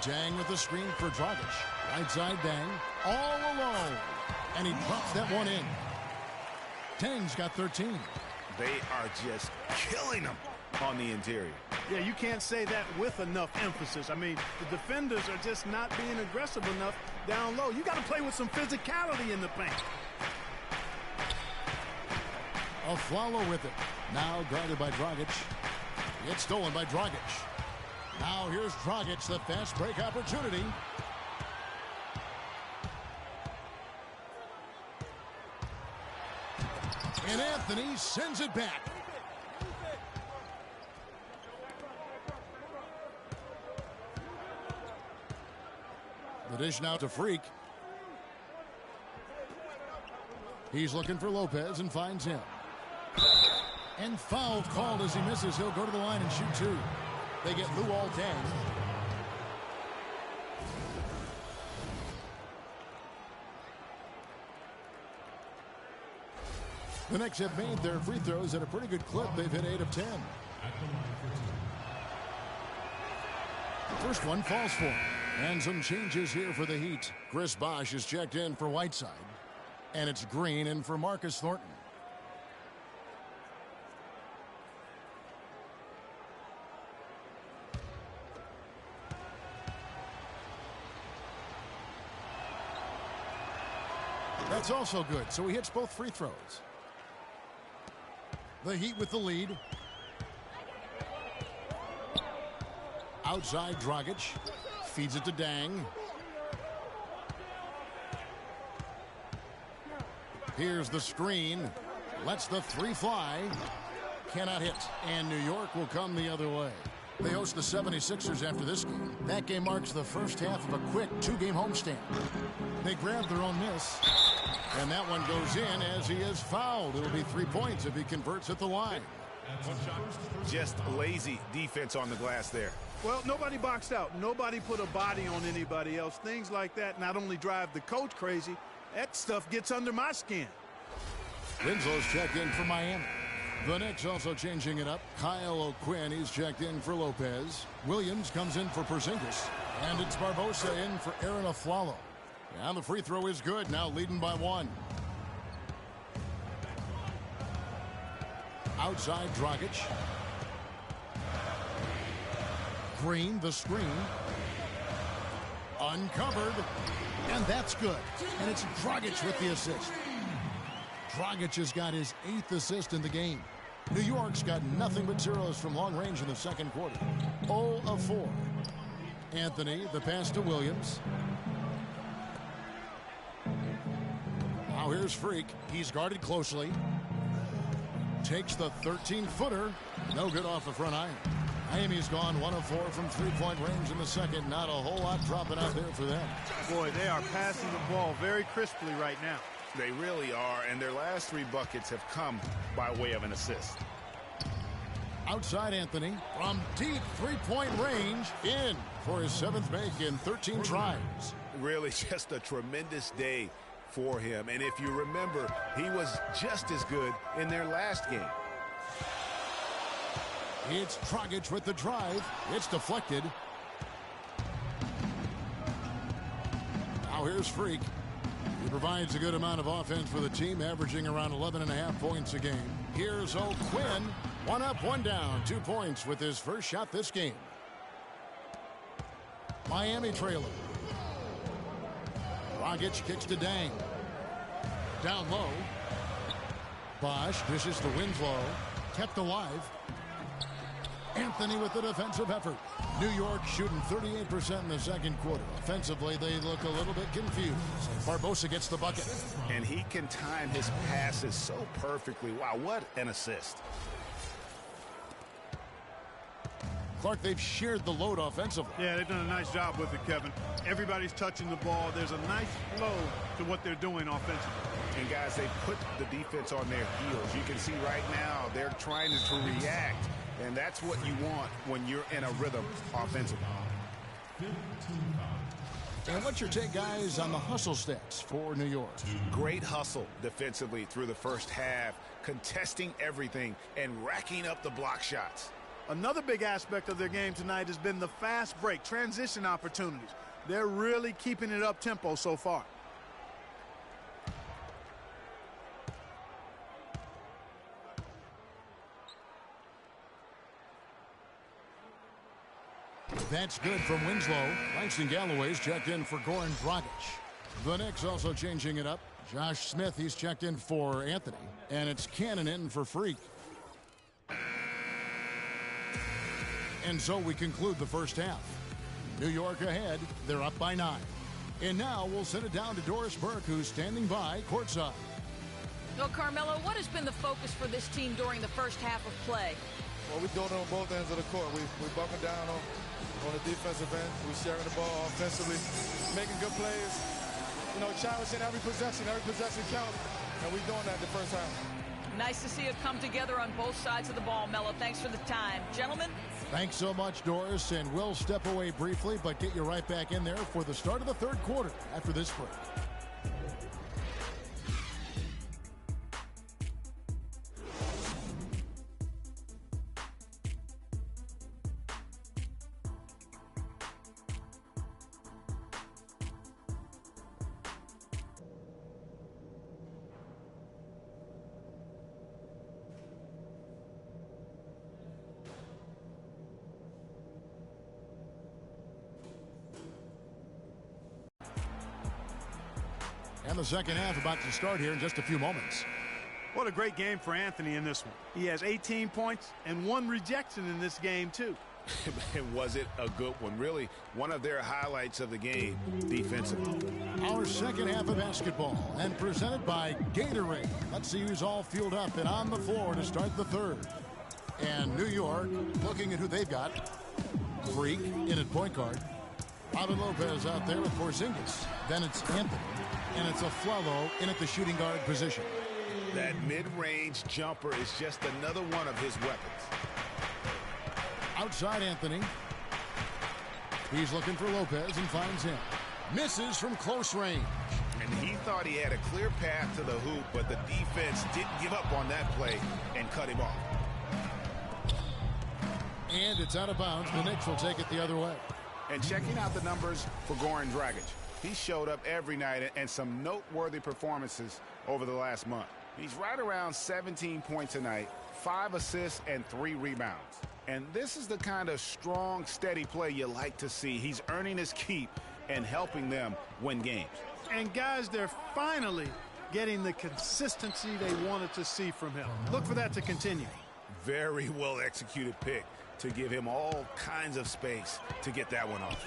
S5: Dang with the screen for Dragic. Right side Dang. All alone. And he drops that one in. Dang's got 13.
S6: They are just killing him on the interior.
S7: Yeah, you can't say that with enough emphasis. I mean, the defenders are just not being aggressive enough down low. You got to play with some physicality in the paint.
S5: Aflalo with it. Now guarded by Dragic. It's stolen by Dragic. Now here's Dragic, the fast break opportunity. And Anthony sends it back. The dish now to Freak. He's looking for Lopez and finds him. And foul called as he misses. He'll go to the line and shoot 2. They get Luol Deng. The Knicks have made their free throws at a pretty good clip. They've hit 8 of 10. First one falls for him. And some changes here for the Heat. Chris Bosh is checked in for Whiteside. And it's Green in for Marcus Thornton. That's also good, so he hits both free throws. The Heat with the lead. Outside Dragic. Feeds it to Dang. Here's the screen. Lets the 3 fly. Cannot hit. And New York will come the other way. They host the 76ers after this game. That game marks the first half of a quick 2-game homestand. They grab their own miss. And that one goes in as he is fouled. It'll be 3 points if he converts at the line.
S6: Just lazy defense on the glass there.
S7: Well, nobody boxed out. Nobody put a body on anybody else. Things like that not only drive the coach crazy, that stuff gets under my skin.
S5: Winslow's checked in for Miami. The Knicks also changing it up. Kyle O'Quinn, he's checked in for Lopez. Williams comes in for Porzingis. And it's Barbosa in for Aaron Aflalo. And the free throw is good, now leading by 1. Outside Dragic. Green, the screen. Uncovered. And that's good. And it's Dragic with the assist. Dragic has got his 8th assist in the game. New York's got nothing but zeros from long range in the second quarter. 0 of 4. Anthony, the pass to Williams. Now here's Freak. He's guarded closely. Takes the 13-footer. No good off the front iron. Miami's gone 1 of 4 from three-point range in the second. Not a whole lot dropping out there for them.
S7: Boy, they are passing the ball very crisply right now.
S6: They really are, and their last 3 buckets have come by way of an assist.
S5: Outside Anthony from deep three-point range, in for his 7th make in 13 tries.
S6: Really just a tremendous day for him, and if you remember, he was just as good in their last game.
S5: It's Dragic with the drive. It's deflected. Now here's Freak. He provides a good amount of offense for the team, averaging around 11.5 points a game. Here's O'Quinn. 1 up, 1 down. 2 points with his first shot this game. Miami trailing. Dragic kicks to Dang. Down low. Bosch dishes to Winslow. Kept alive. Anthony with the defensive effort. New York shooting 38% in the second quarter. Offensively, they look a little bit confused. Barbosa gets the bucket.
S6: And he can time his passes so perfectly. Wow, what an assist.
S5: Clark, they've shared the load offensively.
S7: Yeah, they've done a nice job with it, Kevin. Everybody's touching the ball. There's a nice flow to what they're doing offensively.
S6: And, guys, they put the defense on their heels. You can see right now they're trying to react. And that's what you want when you're in a rhythm offensively.
S5: And what's your take, guys, on the hustle stats for New York?
S6: Great hustle defensively through the first half, contesting everything and racking up the block shots.
S7: Another big aspect of their game tonight has been the fast break, transition opportunities. They're really keeping it up tempo so far.
S5: That's good from Winslow. Langston Galloway's checked in for Goran Dragic. The Knicks also changing it up. Josh Smith, he's checked in for Anthony. And it's Cannon in for Freak. And so we conclude the first half. New York ahead. They're up by 9. And now we'll send it down to Doris Burke, who's standing by courtside.
S10: Well, Carmelo, what has been the focus for this team during the first half of play?
S15: Well, we're doing it on both ends of the court. We're bumping down on the defensive end. We're sharing the ball offensively, making good plays. You know, challenging every possession counts. And we're doing that the first half.
S10: Nice to see it come together on both sides of the ball, Melo. Thanks for the time. Gentlemen?
S5: Thanks so much, Doris. And we'll step away briefly, but get you right back in there for the start of the third quarter after this break. And the second half about to start here in just a few moments.
S7: What a great game for Anthony in this one. He has 18 points and 1 rejection in this game, too.
S6: And was it a good one? Really, one of their highlights of the game defensively.
S5: Our second half of basketball and presented by Gatorade. Let's see who's all fueled up and on the floor to start the third. And New York looking at who they've got. Freak in at point guard. Robin Lopez out there with Porzingis. Then it's Anthony. And it's Aflalo in at the shooting guard position.
S6: That mid-range jumper is just another one of his weapons.
S5: Outside Anthony. He's looking for Lopez and finds him. Misses from close range.
S6: And he thought he had a clear path to the hoop, but the defense didn't give up on that play and cut him off.
S5: And it's out of bounds. The Knicks will take it the other way.
S6: And checking out the numbers for Goran Dragic. He showed up every night and some noteworthy performances over the last month. He's right around 17 points a night, 5 assists, and 3 rebounds. And this is the kind of strong, steady play you like to see. He's earning his keep and helping them win games.
S7: And guys, they're finally getting the consistency they wanted to see from him. Look for that to continue.
S6: Very well executed pick to give him all kinds of space to get that one off.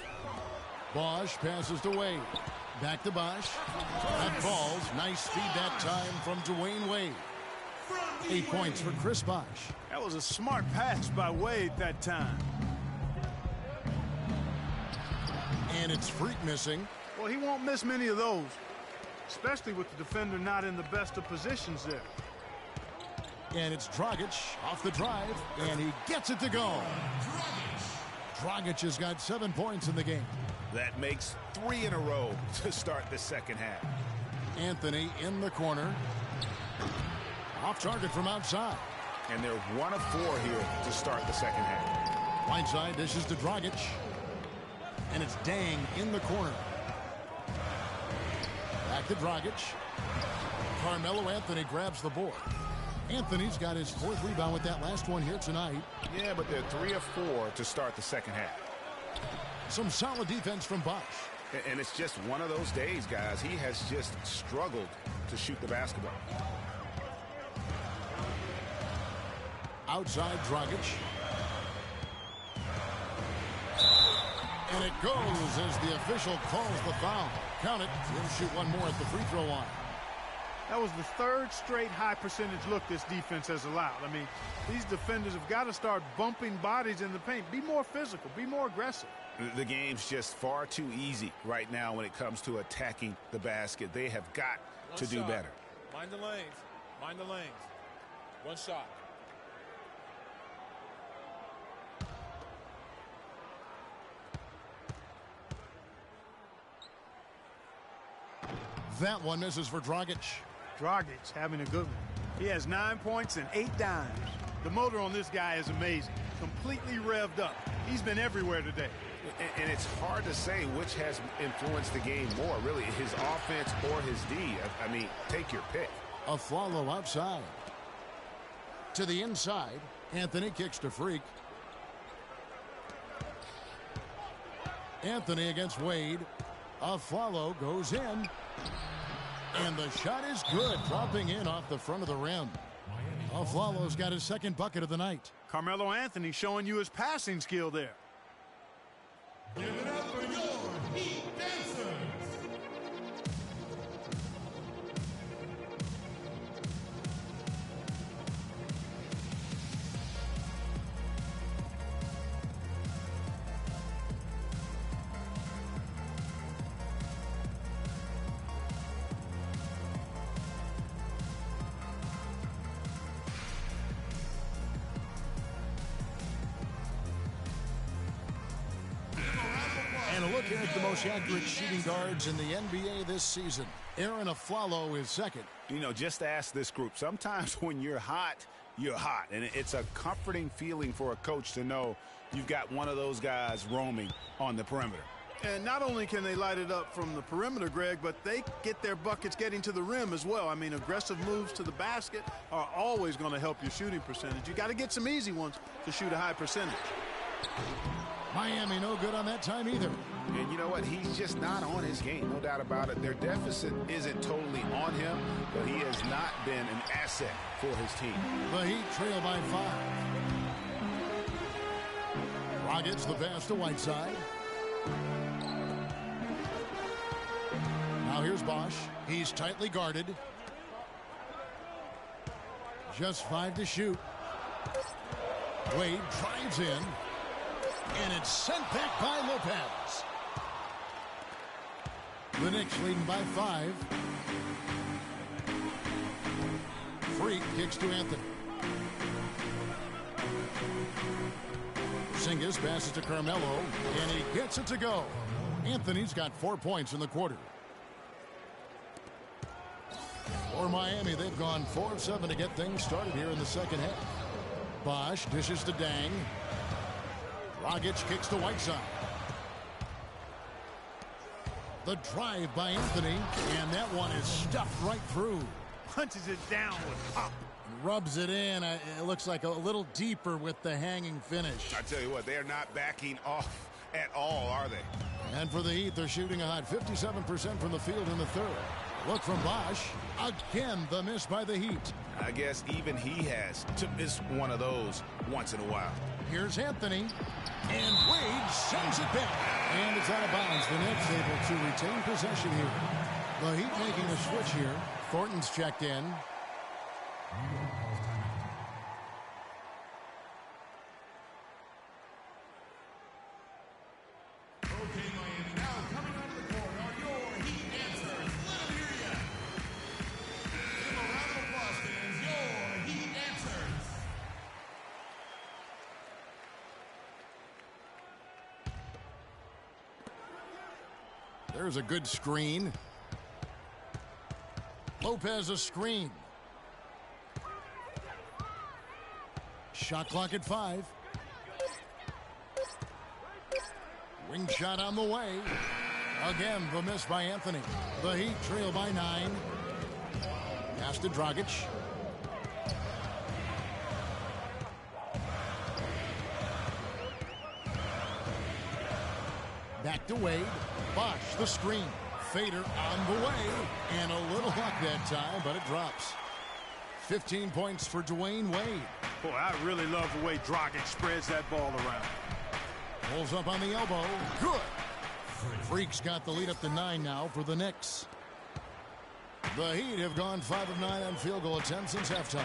S5: Bosch passes to Wade. Back to Bosch. That falls. Nice feed that time from Dwayne Wade. 8 points for Chris Bosch.
S7: That was a smart pass by Wade that time.
S5: And it's Freak missing.
S7: Well, he won't miss many of those, especially with the defender not in the best of positions there.
S5: And it's Dragic off the drive, and he gets it to go. Dragic has got 7 points in the game.
S6: That makes 3 in a row to start the second half.
S5: Anthony in the corner. Off target from outside.
S6: And they're 1 of 4 here to start the second half.
S5: Right side dishes to Dragic. And it's Dang in the corner. Back to Dragic. Carmelo Anthony grabs the board. Anthony's got his 4th rebound with that last one here tonight.
S6: Yeah, but they're 3 of 4 to start the second half.
S5: Some solid defense from Bosch.
S6: And it's just one of those days, guys. He has just struggled to shoot the basketball.
S5: Outside Dragic. And it goes as the official calls the foul. Count it. He'll shoot one more at the free throw line.
S7: That was the 3rd straight high percentage look this defense has allowed. I mean, these defenders have got to start bumping bodies in the paint. Be more physical. Be more aggressive.
S6: The game's just far too easy right now when it comes to attacking the basket. They have got to do better.
S13: Mind the lanes. Mind the lanes. One shot.
S5: That one misses for Dragic.
S7: Dragic having a good one. He has 9 points and 8 dimes. The motor on this guy is amazing. Completely revved up. He's been everywhere today.
S6: And it's hard to say which has influenced the game more, really, his offense or his D. I mean, take your pick.
S5: Aflalo outside. To the inside. Anthony kicks to Freak. Anthony against Wade. Aflalo goes in. And the shot is good, dropping in off the front of the rim. Aflalo's got his 2nd bucket of the night.
S7: Carmelo Anthony showing you his passing skill there.
S8: Give it up for your Heat Dancers.
S5: And a look at the most accurate shooting guards in the NBA this season. Aaron Aflalo is 2nd.
S6: You know, just ask this group. Sometimes when you're hot, you're hot. And it's a comforting feeling for a coach to know you've got one of those guys roaming on the perimeter.
S7: And not only can they light it up from the perimeter, Greg, but they get their buckets getting to the rim as well. I mean, aggressive moves to the basket are always going to help your shooting percentage. You got to get some easy ones to shoot a high percentage.
S5: Miami no good on that time either.
S6: And you know what? He's just not on his game, no doubt about it. Their deficit isn't totally on him, but he has not been an asset for his team.
S5: The Heat trail by 5. Dragic the pass to Whiteside. Now here's Bosch. He's tightly guarded. Just 5 to shoot. Wade drives in. And it's sent back by Lopez. The Knicks leading by 5. Freak kicks to Anthony. Singas passes to Carmelo, and he gets it to go. Anthony's got 4 points in the quarter. For Miami, they've gone 4 of 7 to get things started here in the second half. Bosch dishes to Dang. Dragic kicks to Whiteside. The drive by Anthony, and that one is stuffed right through.
S7: Punches it down with pop.
S5: Rubs it in. It looks like a little deeper with the hanging finish.
S6: I tell you what, they're not backing off at all, are they?
S5: And for the Heat, they're shooting a hot 57% from the field in the third. Look from Bosch. Again, the miss by the Heat.
S6: I guess even he has to miss one of those once in a while.
S5: Here's Anthony. And Wade sends it back. And it's out of bounds. The Knicks able to retain possession here. The Heat making a switch here. Thornton's checked in. There's a good screen. Lopez a screen. Shot clock at 5. Wing shot on the way. Again, the miss by Anthony. The Heat trail by 9. Pass to Dragic. Back to Wade. Bosch, the screen. Fader on the way. And a little luck that time, but it drops. 15 points for Dwayne Wade.
S7: Boy, I really love the way Dragic spreads that ball around.
S5: Pulls up on the elbow. Good. Freak's got the lead up to 9 now for the Knicks. The Heat have gone 5 of 9 on field goal attempts since halftime.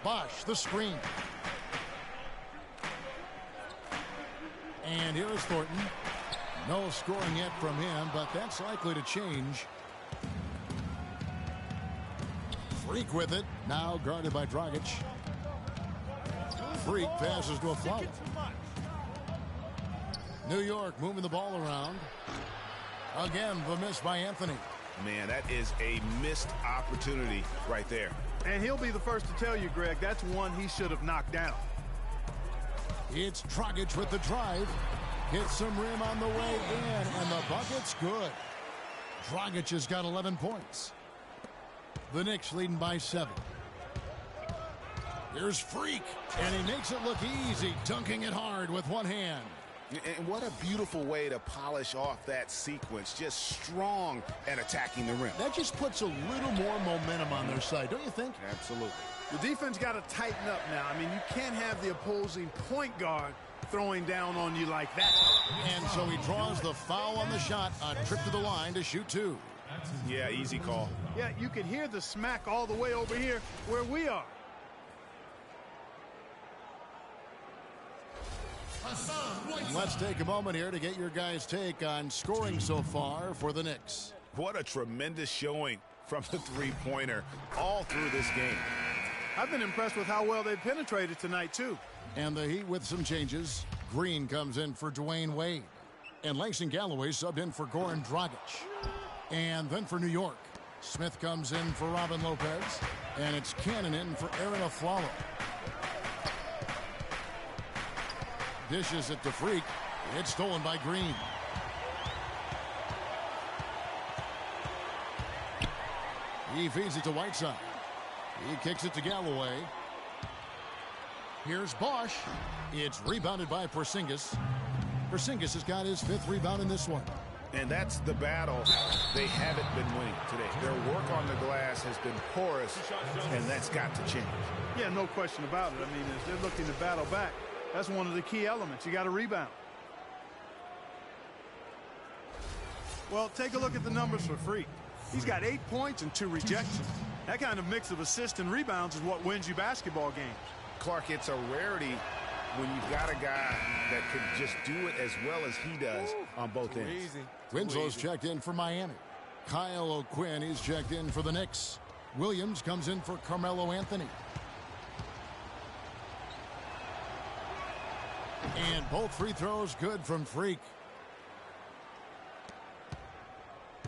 S5: Bosch, the screen. And here is Thornton. No scoring yet from him, but that's likely to change. Freak with it. Now guarded by Dragic. Freak passes to a foul. New York moving the ball around. Again, the miss by Anthony.
S6: Man, that is a missed opportunity right there.
S7: And he'll be the first to tell you, Greg, that's one he should have knocked down.
S5: It's Dragic with the drive. Hits some rim on the way in, and the bucket's good. Dragic has got 11 points. The Knicks leading by 7. Here's Freak, and he makes it look easy, dunking it hard with one hand.
S6: And what a beautiful way to polish off that sequence. Just strong at attacking the rim.
S5: That just puts a little more momentum on their side, don't you think?
S6: Absolutely.
S7: The defense got to tighten up now. I mean, you can't have the opposing point guard throwing down on you like that.
S5: And so he draws the foul on the shot, a trip to the line to shoot 2.
S6: Yeah, easy call.
S7: Yeah, you can hear the smack all the way over here where we are.
S5: Let's take a moment here to get your guys' take on scoring so far for the Knicks.
S6: What a tremendous showing from the three-pointer all through this game.
S7: I've been impressed with how well they penetrated tonight, too.
S5: And the Heat with some changes. Green comes in for Dwayne Wade. And Langston Galloway subbed in for Goran Dragic. And then for New York, Smith comes in for Robin Lopez. And it's Cannon in for Aaron Aflalo. Dishes it to Freak. It's stolen by Green. He feeds it to Whiteside. He kicks it to Galloway. Here's Bosch. It's rebounded by Porzingis. Porzingis has got his 5th rebound in this one.
S6: And that's the battle they haven't been winning today. Their work on the glass has been porous, and that's got to change.
S7: Yeah, no question about it. I mean, as they're looking to battle back, that's one of the key elements. You got to rebound. Well, take a look at the numbers for Freak. He's got 8 points and 2 rejections. That kind of mix of assists and rebounds is what wins you basketball games.
S6: Clark, it's a rarity when you've got a guy that can just do it as well as he does on both ends.
S5: Winslow's checked in for Miami. Kyle O'Quinn is checked in for the Knicks. Williams comes in for Carmelo Anthony. And both free throws good from Freak.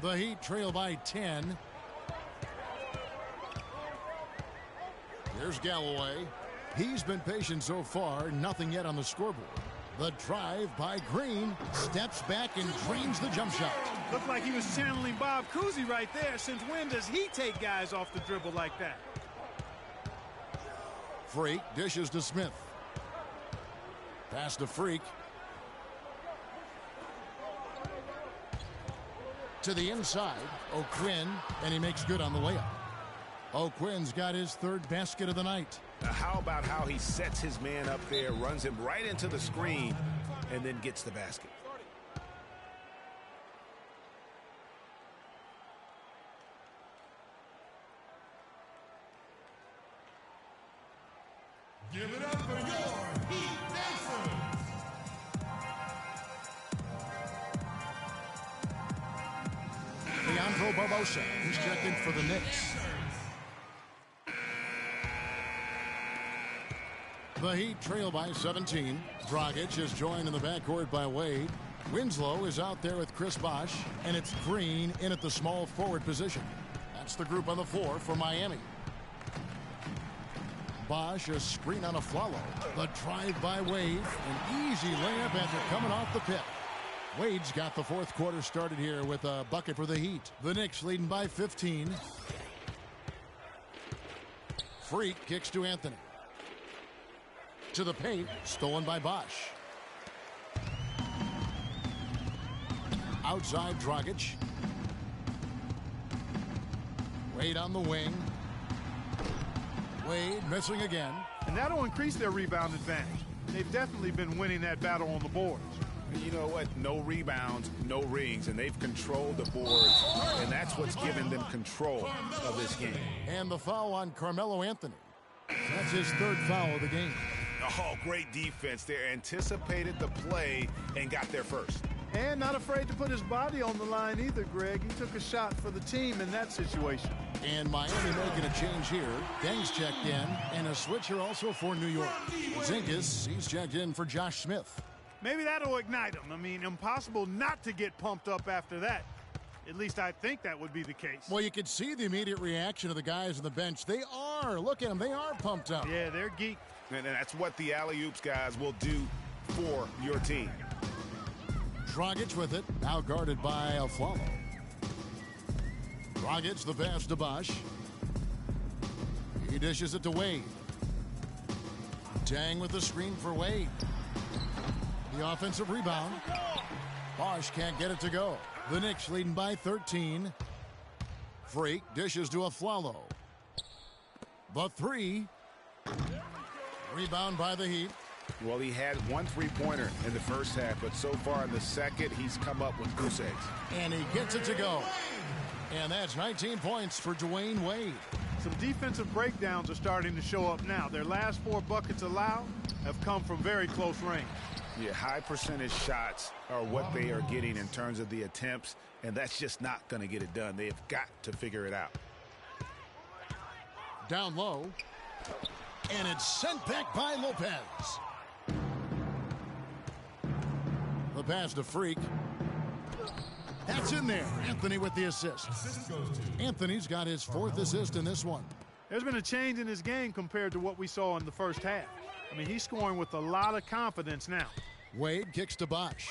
S5: The The Heat trail by 10. Here's Galloway. He's been patient so far. Nothing yet on the scoreboard. The drive by Green. Steps back and drains the jump shot.
S7: Looked like he was channeling Bob Cousy right there. Since when does he take guys off the dribble like that?
S5: Freak dishes to Smith. Pass to Freak. To the inside. O'Quinn, and he makes good on the layup. O'Quinn's got his third basket of the night.
S6: Now how about how he sets his man up there, runs him right into the screen, and then gets the basket.
S8: Give it up for your Heat Dancers!
S5: Leandro Barbosa, who's checked in for the Knicks. The Heat trail by 17. Dragic is joined in the backcourt by Wade. Winslow is out there with Chris Bosh, and it's Green in at the small forward position. That's the group on the floor for Miami. Bosh, a screen on a follow. The drive by Wade. An easy layup after coming off the pit. Wade's got the fourth quarter started here with a bucket for the Heat. The Knicks leading by 15. Freak kicks to Anthony. To the paint, stolen by Bosh. Outside Dragic. Wade on the wing. Wade missing again.
S7: And that'll increase their rebound advantage. They've definitely been winning that battle on the boards.
S6: You know what? No rebounds, no rings, and they've controlled the boards, and that's what's given them control of this game.
S5: And the foul on Carmelo Anthony. That's his third foul of the game.
S6: Oh, great defense there. Anticipated the play and got there first.
S7: And not afraid to put his body on the line either, Greg. He took a shot for the team in that situation.
S5: And Miami making a change here. Deng's checked in, and a switch here also for New York. Zingas, he's checked in for Josh Smith.
S7: Maybe that'll ignite him. I mean, impossible not to get pumped up after that. At least I think that would be the case.
S5: Well, you can see the immediate reaction of the guys on the bench. They are. Look at them. They are pumped up.
S7: Yeah, they're geeked.
S6: And that's what the alley-oops guys will do for your team.
S5: Dragic with it. Now guarded by Aflalo. Dragic the pass to Bosh. He dishes it to Wade. Deng with the screen for Wade. The offensive rebound. Bosh can't get it to go. The Knicks leading by 13. Freak dishes to Aflalo. The three. Rebound by the Heat.
S6: Well, he had one three-pointer in the first half, but so far in the second, he's come up with goose eggs.
S5: And he gets it to go. And that's 19 points for Dwayne Wade.
S7: Some defensive breakdowns are starting to show up now. Their last 4 buckets allowed have come from very close range.
S6: Yeah, high percentage shots are what they are getting in terms of the attempts, and that's just not going to get it done. They have got to figure it out.
S5: Down low. And it's sent back by Lopez. The pass to Freak. That's in there. Anthony with the assist. Anthony's got his 4th assist in this one.
S7: There's been a change in his game compared to what we saw in the first half. I mean, he's scoring with a lot of confidence now.
S5: Wade kicks to Bosh.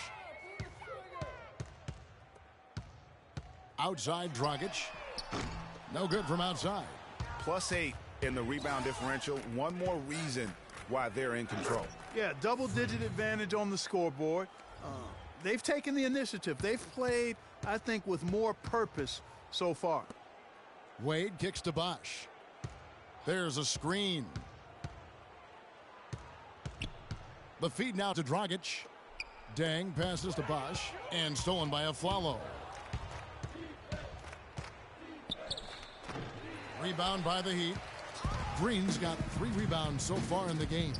S5: Outside Dragic. No good from outside.
S6: +8 in the rebound differential. One more reason why they're in control.
S7: Yeah, double-digit advantage on the scoreboard. They've taken the initiative. They've played, I think, with more purpose so far.
S5: Wade kicks to Bosh. There's a screen. The feed now to Dragic. Deng passes to Bosh and stolen by Aflalo. Rebound by the Heat. Green's got 3 rebounds so far in the game.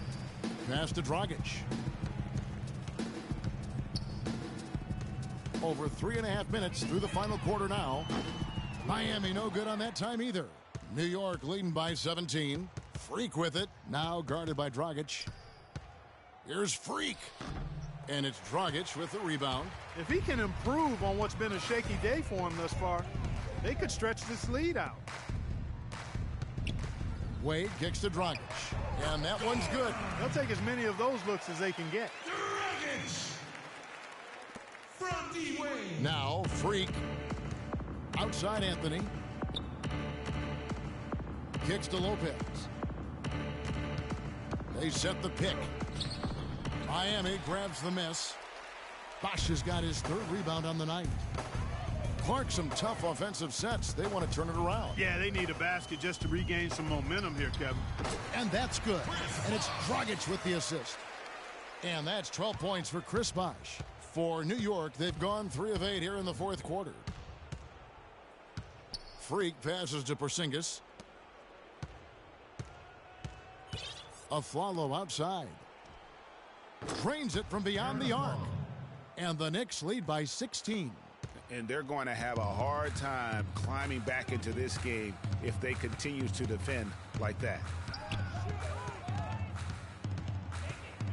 S5: Pass to Dragic. Over 3.5 minutes through the final quarter now. Miami no good on that time either. New York leading by 17. Freak with it. Now guarded by Dragic. Here's Freak. And it's Dragic with the rebound.
S7: If he can improve on what's been a shaky day for him thus far, they could stretch this lead out.
S5: Wade kicks to Dragic, and that one's good.
S7: They'll take as many of those looks as they can get.
S8: From D-Wade.
S5: Now, Freak. Outside Anthony. Kicks to Lopez. They set the pick. Miami grabs the miss. Bosch has got his third rebound on the night. Clark, some tough offensive sets. They want to turn it around.
S7: Yeah, they need a basket just to regain some momentum here, Kevin.
S5: And that's good. And it's Dragic with the assist. And that's 12 points for Chris Bosch. For New York, they've gone 3 of 8 here in the fourth quarter. Freak passes to Porzingis. Afflalo outside. Drains it from beyond the arc. And the Knicks lead by 16.
S6: And they're going to have a hard time climbing back into this game if they continue to defend like that.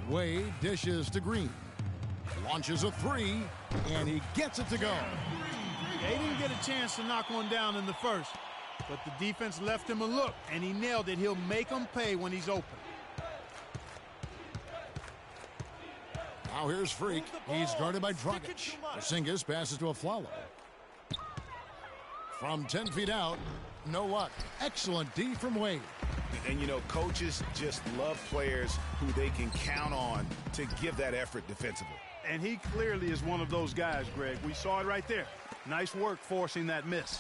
S5: Wade dishes to Green. Launches a 3, and he gets it to go.
S7: They didn't get a chance to knock one down in the first, but the defense left him a look, and he nailed it. He'll make them pay when he's open.
S5: Now here's Freak. He's guarded by Dragic. Porzingis passes to Afflalo. From 10 feet out, no luck. Excellent D from Wade.
S6: And, you know, coaches just love players who they can count on to give that effort defensively.
S7: And he clearly is one of those guys, Greg. We saw it right there. Nice work forcing that miss.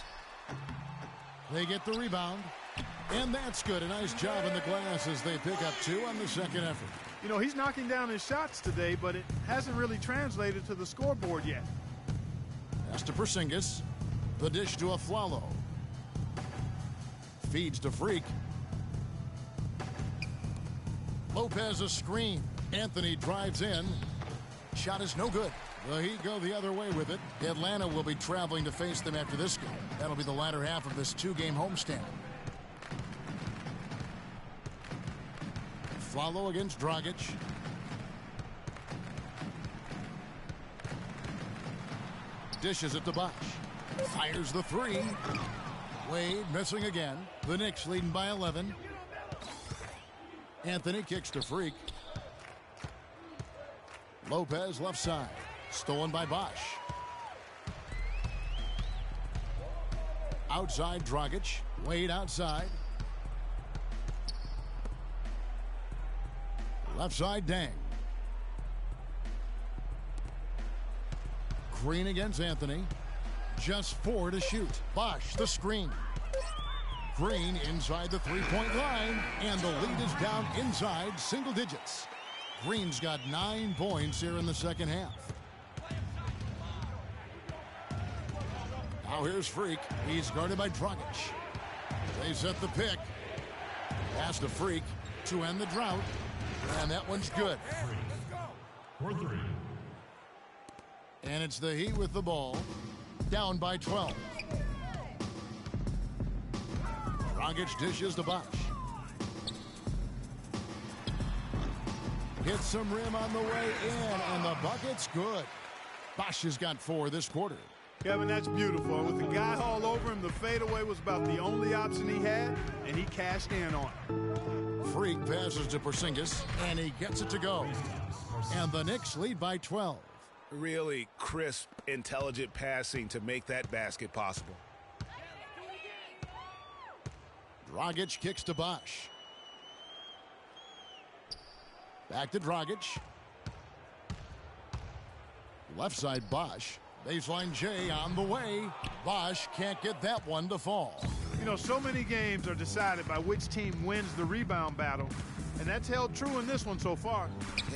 S5: They get the rebound. And that's good. A nice job in the glass as they pick up 2 on the second effort.
S7: You know, he's knocking down his shots today, but it hasn't really translated to the scoreboard yet.
S5: Pass to Porzingis. The dish to Afflalo. Feeds to Freak. Lopez a screen. Anthony drives in. Shot is no good. The Heat go the other way with it. Atlanta will be traveling to face them after this game. That'll be the latter half of this 2-game homestand. Afflalo against Dragic. Dishes it to Bosch. Fires the 3. Wade missing again. The Knicks leading by 11. Anthony kicks to Freak. Lopez left side. Stolen by Bosch. Outside Dragic. Wade outside. Left side Dang. Green against Anthony. Just 4 to shoot. Bosch the screen. Green inside the 3-point line. And the lead is down inside single digits. Green's got 9 points here in the second half. Now here's Freak. He's guarded by Dragic. They set the pick. Pass to Freak to end the drought. And that one's good.
S8: For 3.
S5: And it's the Heat with the ball. Down by 12. Dragic dishes to Bosch. Hits some rim on the way in, and the bucket's good. Bosch has got 4 this quarter.
S7: Kevin, that's beautiful. And with the guy all over him, the fadeaway was about the only option he had, and he cashed in on it.
S5: Freak passes to Porzingis, and he gets it to go. And the Knicks lead by 12.
S6: Really crisp, intelligent passing to make that basket possible.
S5: Dragic kicks to Bosch. Back to Dragic. Left side Bosch. Baseline J on the way. Bosch can't get that one to fall.
S7: You know, so many games are decided by which team wins the rebound battle, and that's held true in this one so far.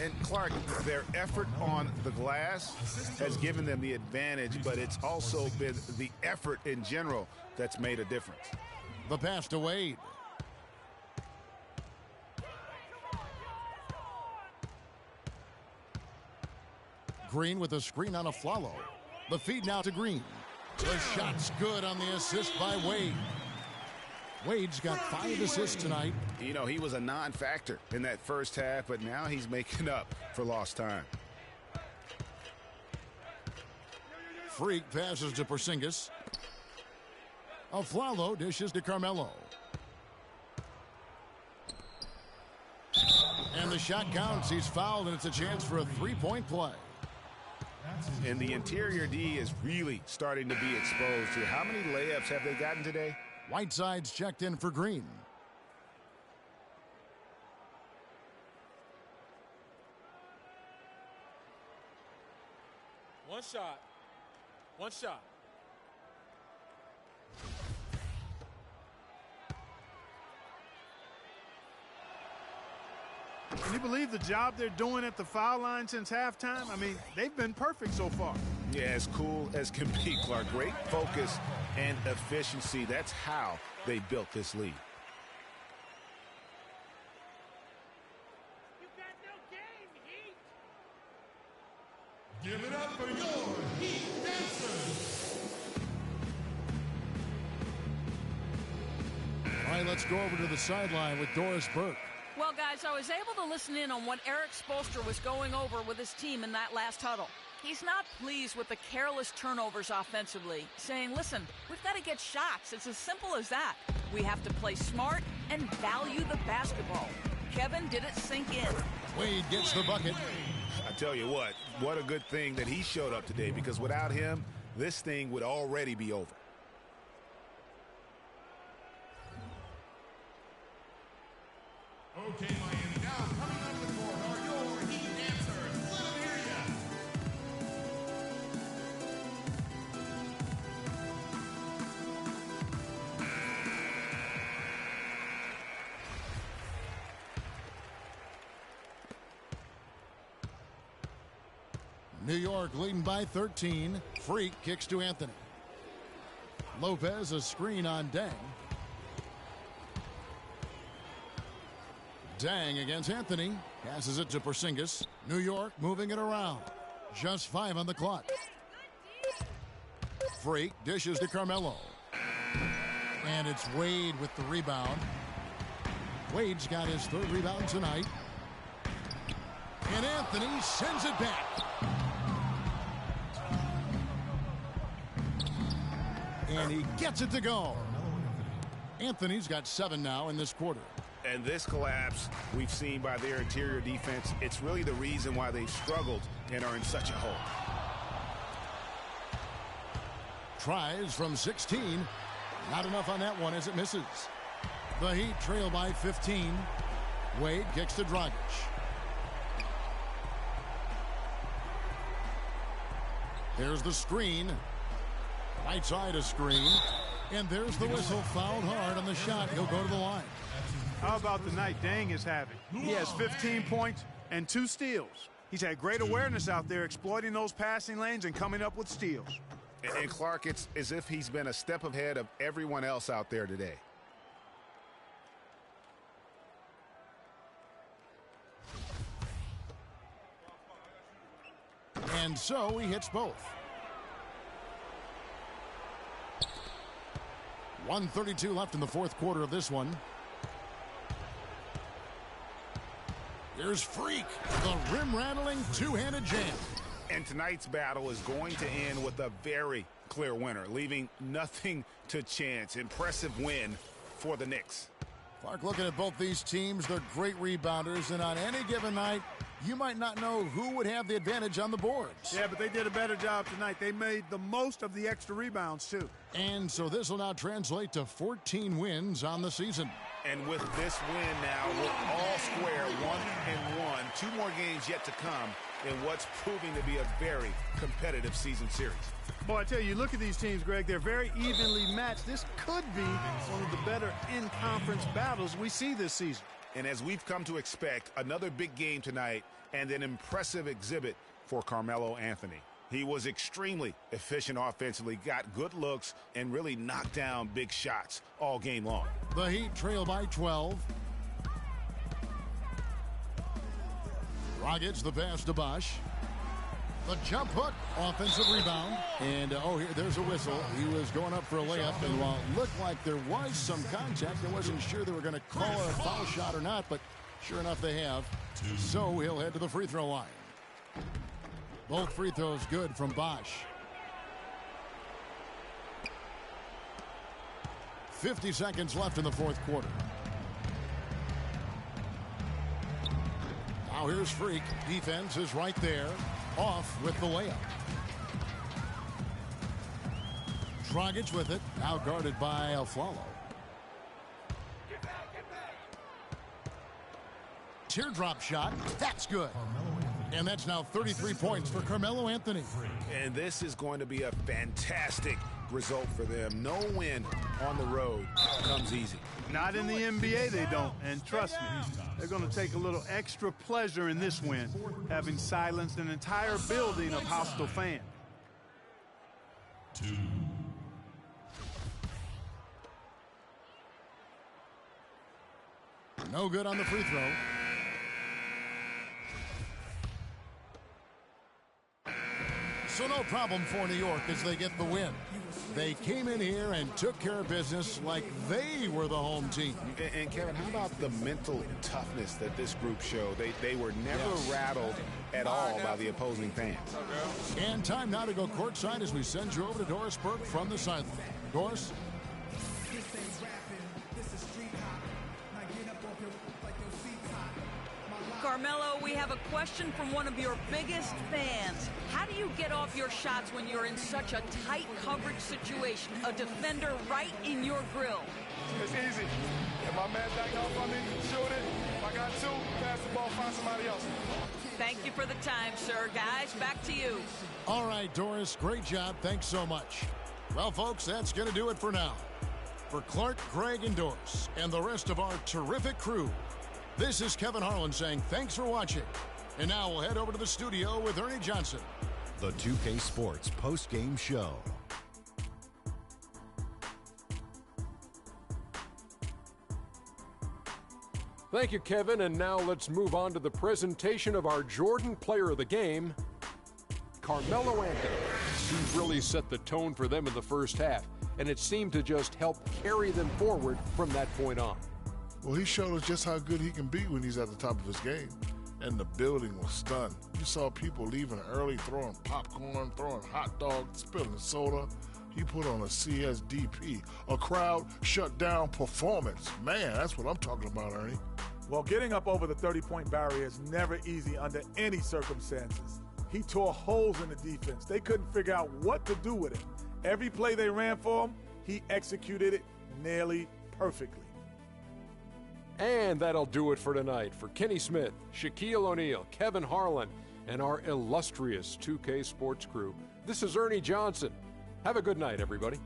S6: And Clark, their effort on the glass has given them the advantage, but it's also been the effort in general that's made a difference.
S5: The pass to Wade. Green with a screen on Afflalo. The feed now to Green. The shot's good on the assist by Wade. Wade's got 5 assists tonight.
S6: You know, he was a non-factor in that first half, but now he's making up for lost time.
S5: Freak passes to Porzingis. Aflalo dishes to Carmelo. And the shot counts. He's fouled, and it's a chance for a three-point play.
S6: And the interior D is really starting to be exposed here. How many layups have they gotten today?
S5: Whiteside's checked in for Green.
S13: One shot. One shot.
S7: Can you believe the job they're doing at the foul line since halftime? I mean, they've been perfect so far.
S6: Yeah, as cool as can be, Clark. Great focus and efficiency. That's how they built this lead.
S8: Give it up for your Heat Dancers.
S5: All right, let's go over to the sideline with Doris Burke.
S10: Well, guys, I was able to listen in on what Eric Spoelstra was going over with his team in that last huddle. He's not pleased with the careless turnovers offensively, saying, listen, we've got to get shots. It's as simple as that. We have to play smart and value the basketball. Kevin, did it sink in?
S5: Wade gets the bucket.
S6: I tell you what a good thing that he showed up today, because without him, this thing would already be over.
S8: Okay, Miami, now coming up the court are your Heat Dancers. Let them hear ya.
S5: New York leading by 13. Freak kicks to Anthony. Lopez a screen on Dang. Dang against Anthony. Passes it to Porzingis. New York moving it around. Just 5 on the clock. Freak dishes to Carmelo. And it's Wade with the rebound. Wade's got his 3rd rebound tonight. And Anthony sends it back. And he gets it to go. Anthony's got 7 now in this quarter.
S6: And this collapse we've seen by their interior defense, it's really the reason why they've struggled and are in such a hole.
S5: Tries from 16. Not enough on that one as it misses. The Heat trail by 15. Wade kicks to Dragic. There's the screen. Right side a screen. And there's the whistle. Fouled hard on the shot. He'll go to the line.
S7: How about the night Dang is having? He has 15 points and 2 steals. He's had great awareness out there, exploiting those passing lanes and coming up with steals.
S6: And Clark, it's as if he's been a step ahead of everyone else out there today.
S5: And so he hits both. 1:32 left in the 4th quarter of this one. Here's Freak, the rim-rattling 2-handed jam.
S6: And tonight's battle is going to end with a very clear winner, leaving nothing to chance. Impressive win for the Knicks.
S5: Clark, looking at both these teams, they're great rebounders, and on any given night, you might not know who would have the advantage on the boards.
S7: Yeah, but they did a better job tonight. They made the most of the extra rebounds, too.
S5: And so this will now translate to 14 wins on the season.
S6: And with this win now, we're all square, 1-1. 2 more games yet to come in what's proving to be a very competitive season series.
S7: Boy, I tell you, look at these teams, Greg. They're very evenly matched. This could be one of the better in-conference battles we see this season.
S6: And as we've come to expect, another big game tonight and an impressive exhibit for Carmelo Anthony. He was extremely efficient offensively, got good looks, and really knocked down big shots all game long.
S5: The Heat trail by 12. Dragic the pass to Bosh. The jump hook, offensive rebound. And, here, there's a whistle. He was going up for a layup, and while it looked like there was some contact, I wasn't sure they were going to call a foul shot or not, but sure enough they have. So he'll head to the free throw line. Both free throws good from Bosh. 50 seconds left in the fourth quarter. Now here's Freak. Defense is right there. Off with the layup. Dragic with it. Now guarded by Aflalo. Teardrop shot. That's good. And that's now 33 points for Carmelo Anthony.
S6: And this is going to be a fantastic result for them. No win on the road comes easy.
S7: Not in the NBA, they don't. And trust me, they're going to take a little extra pleasure in this win, having silenced an entire building of hostile fans.
S8: 2.
S5: No good on the free throw. So no problem for New York as they get the win. They came in here and took care of business like they were the home team.
S6: And Kevin, how about the mental toughness that this group showed? They were never rattled at all by the opposing fans.
S5: And time now to go courtside as we send you over to Doris Burke from the sideline. Doris?
S10: Carmelo, we have a question from one of your biggest fans. How do you get off your shots when you're in such a tight coverage situation? A defender right in your grill.
S15: It's easy. If my man back off on me, shoot it. If I got two, pass the ball, find somebody else.
S10: Thank you for the time, sir. Guys, back to you.
S5: All right, Doris, great job. Thanks so much. Well, folks, that's going to do it for now. For Clark, Greg, and Doris, and the rest of our terrific crew, this is Kevin Harlan saying thanks for watching. And now we'll head over to the studio with Ernie Johnson.
S1: The 2K Sports post-game show.
S2: Thank you, Kevin. And now let's move on to the presentation of our Jordan Player of the Game, Carmelo Anthony. He really set the tone for them in the first half, and it seemed to just help carry them forward from that point on.
S3: Well, he showed us just how good he can be when he's at the top of his game. And the building was stunned. You saw people leaving early, throwing popcorn, throwing hot dogs, spilling soda. He put on a CSDP, a crowd shut down performance. Man, that's what I'm talking about, Ernie.
S4: Well, getting up over the 30-point barrier is never easy under any circumstances. He tore holes in the defense. They couldn't figure out what to do with it. Every play they ran for him, he executed it nearly perfectly.
S2: And that'll do it for tonight. For Kenny Smith, Shaquille O'Neal, Kevin Harlan, and our illustrious 2K Sports crew, this is Ernie Johnson. Have a good night, everybody.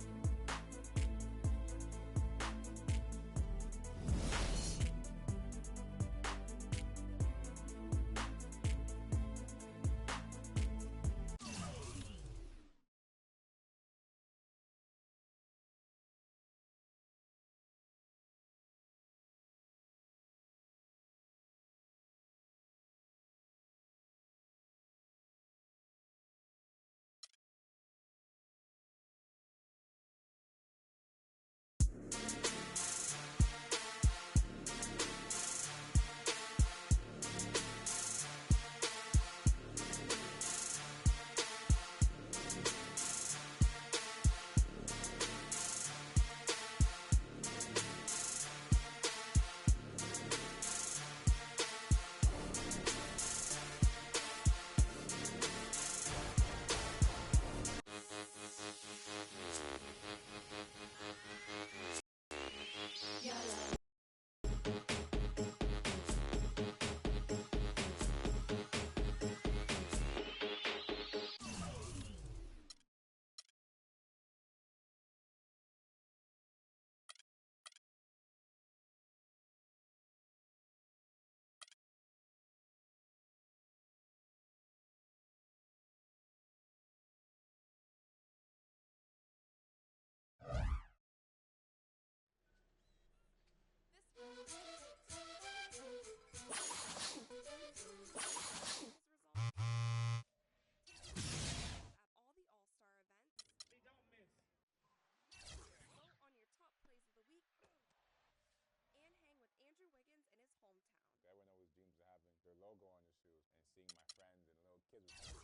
S16: Their logo on the shoes and seeing my friends and little kids.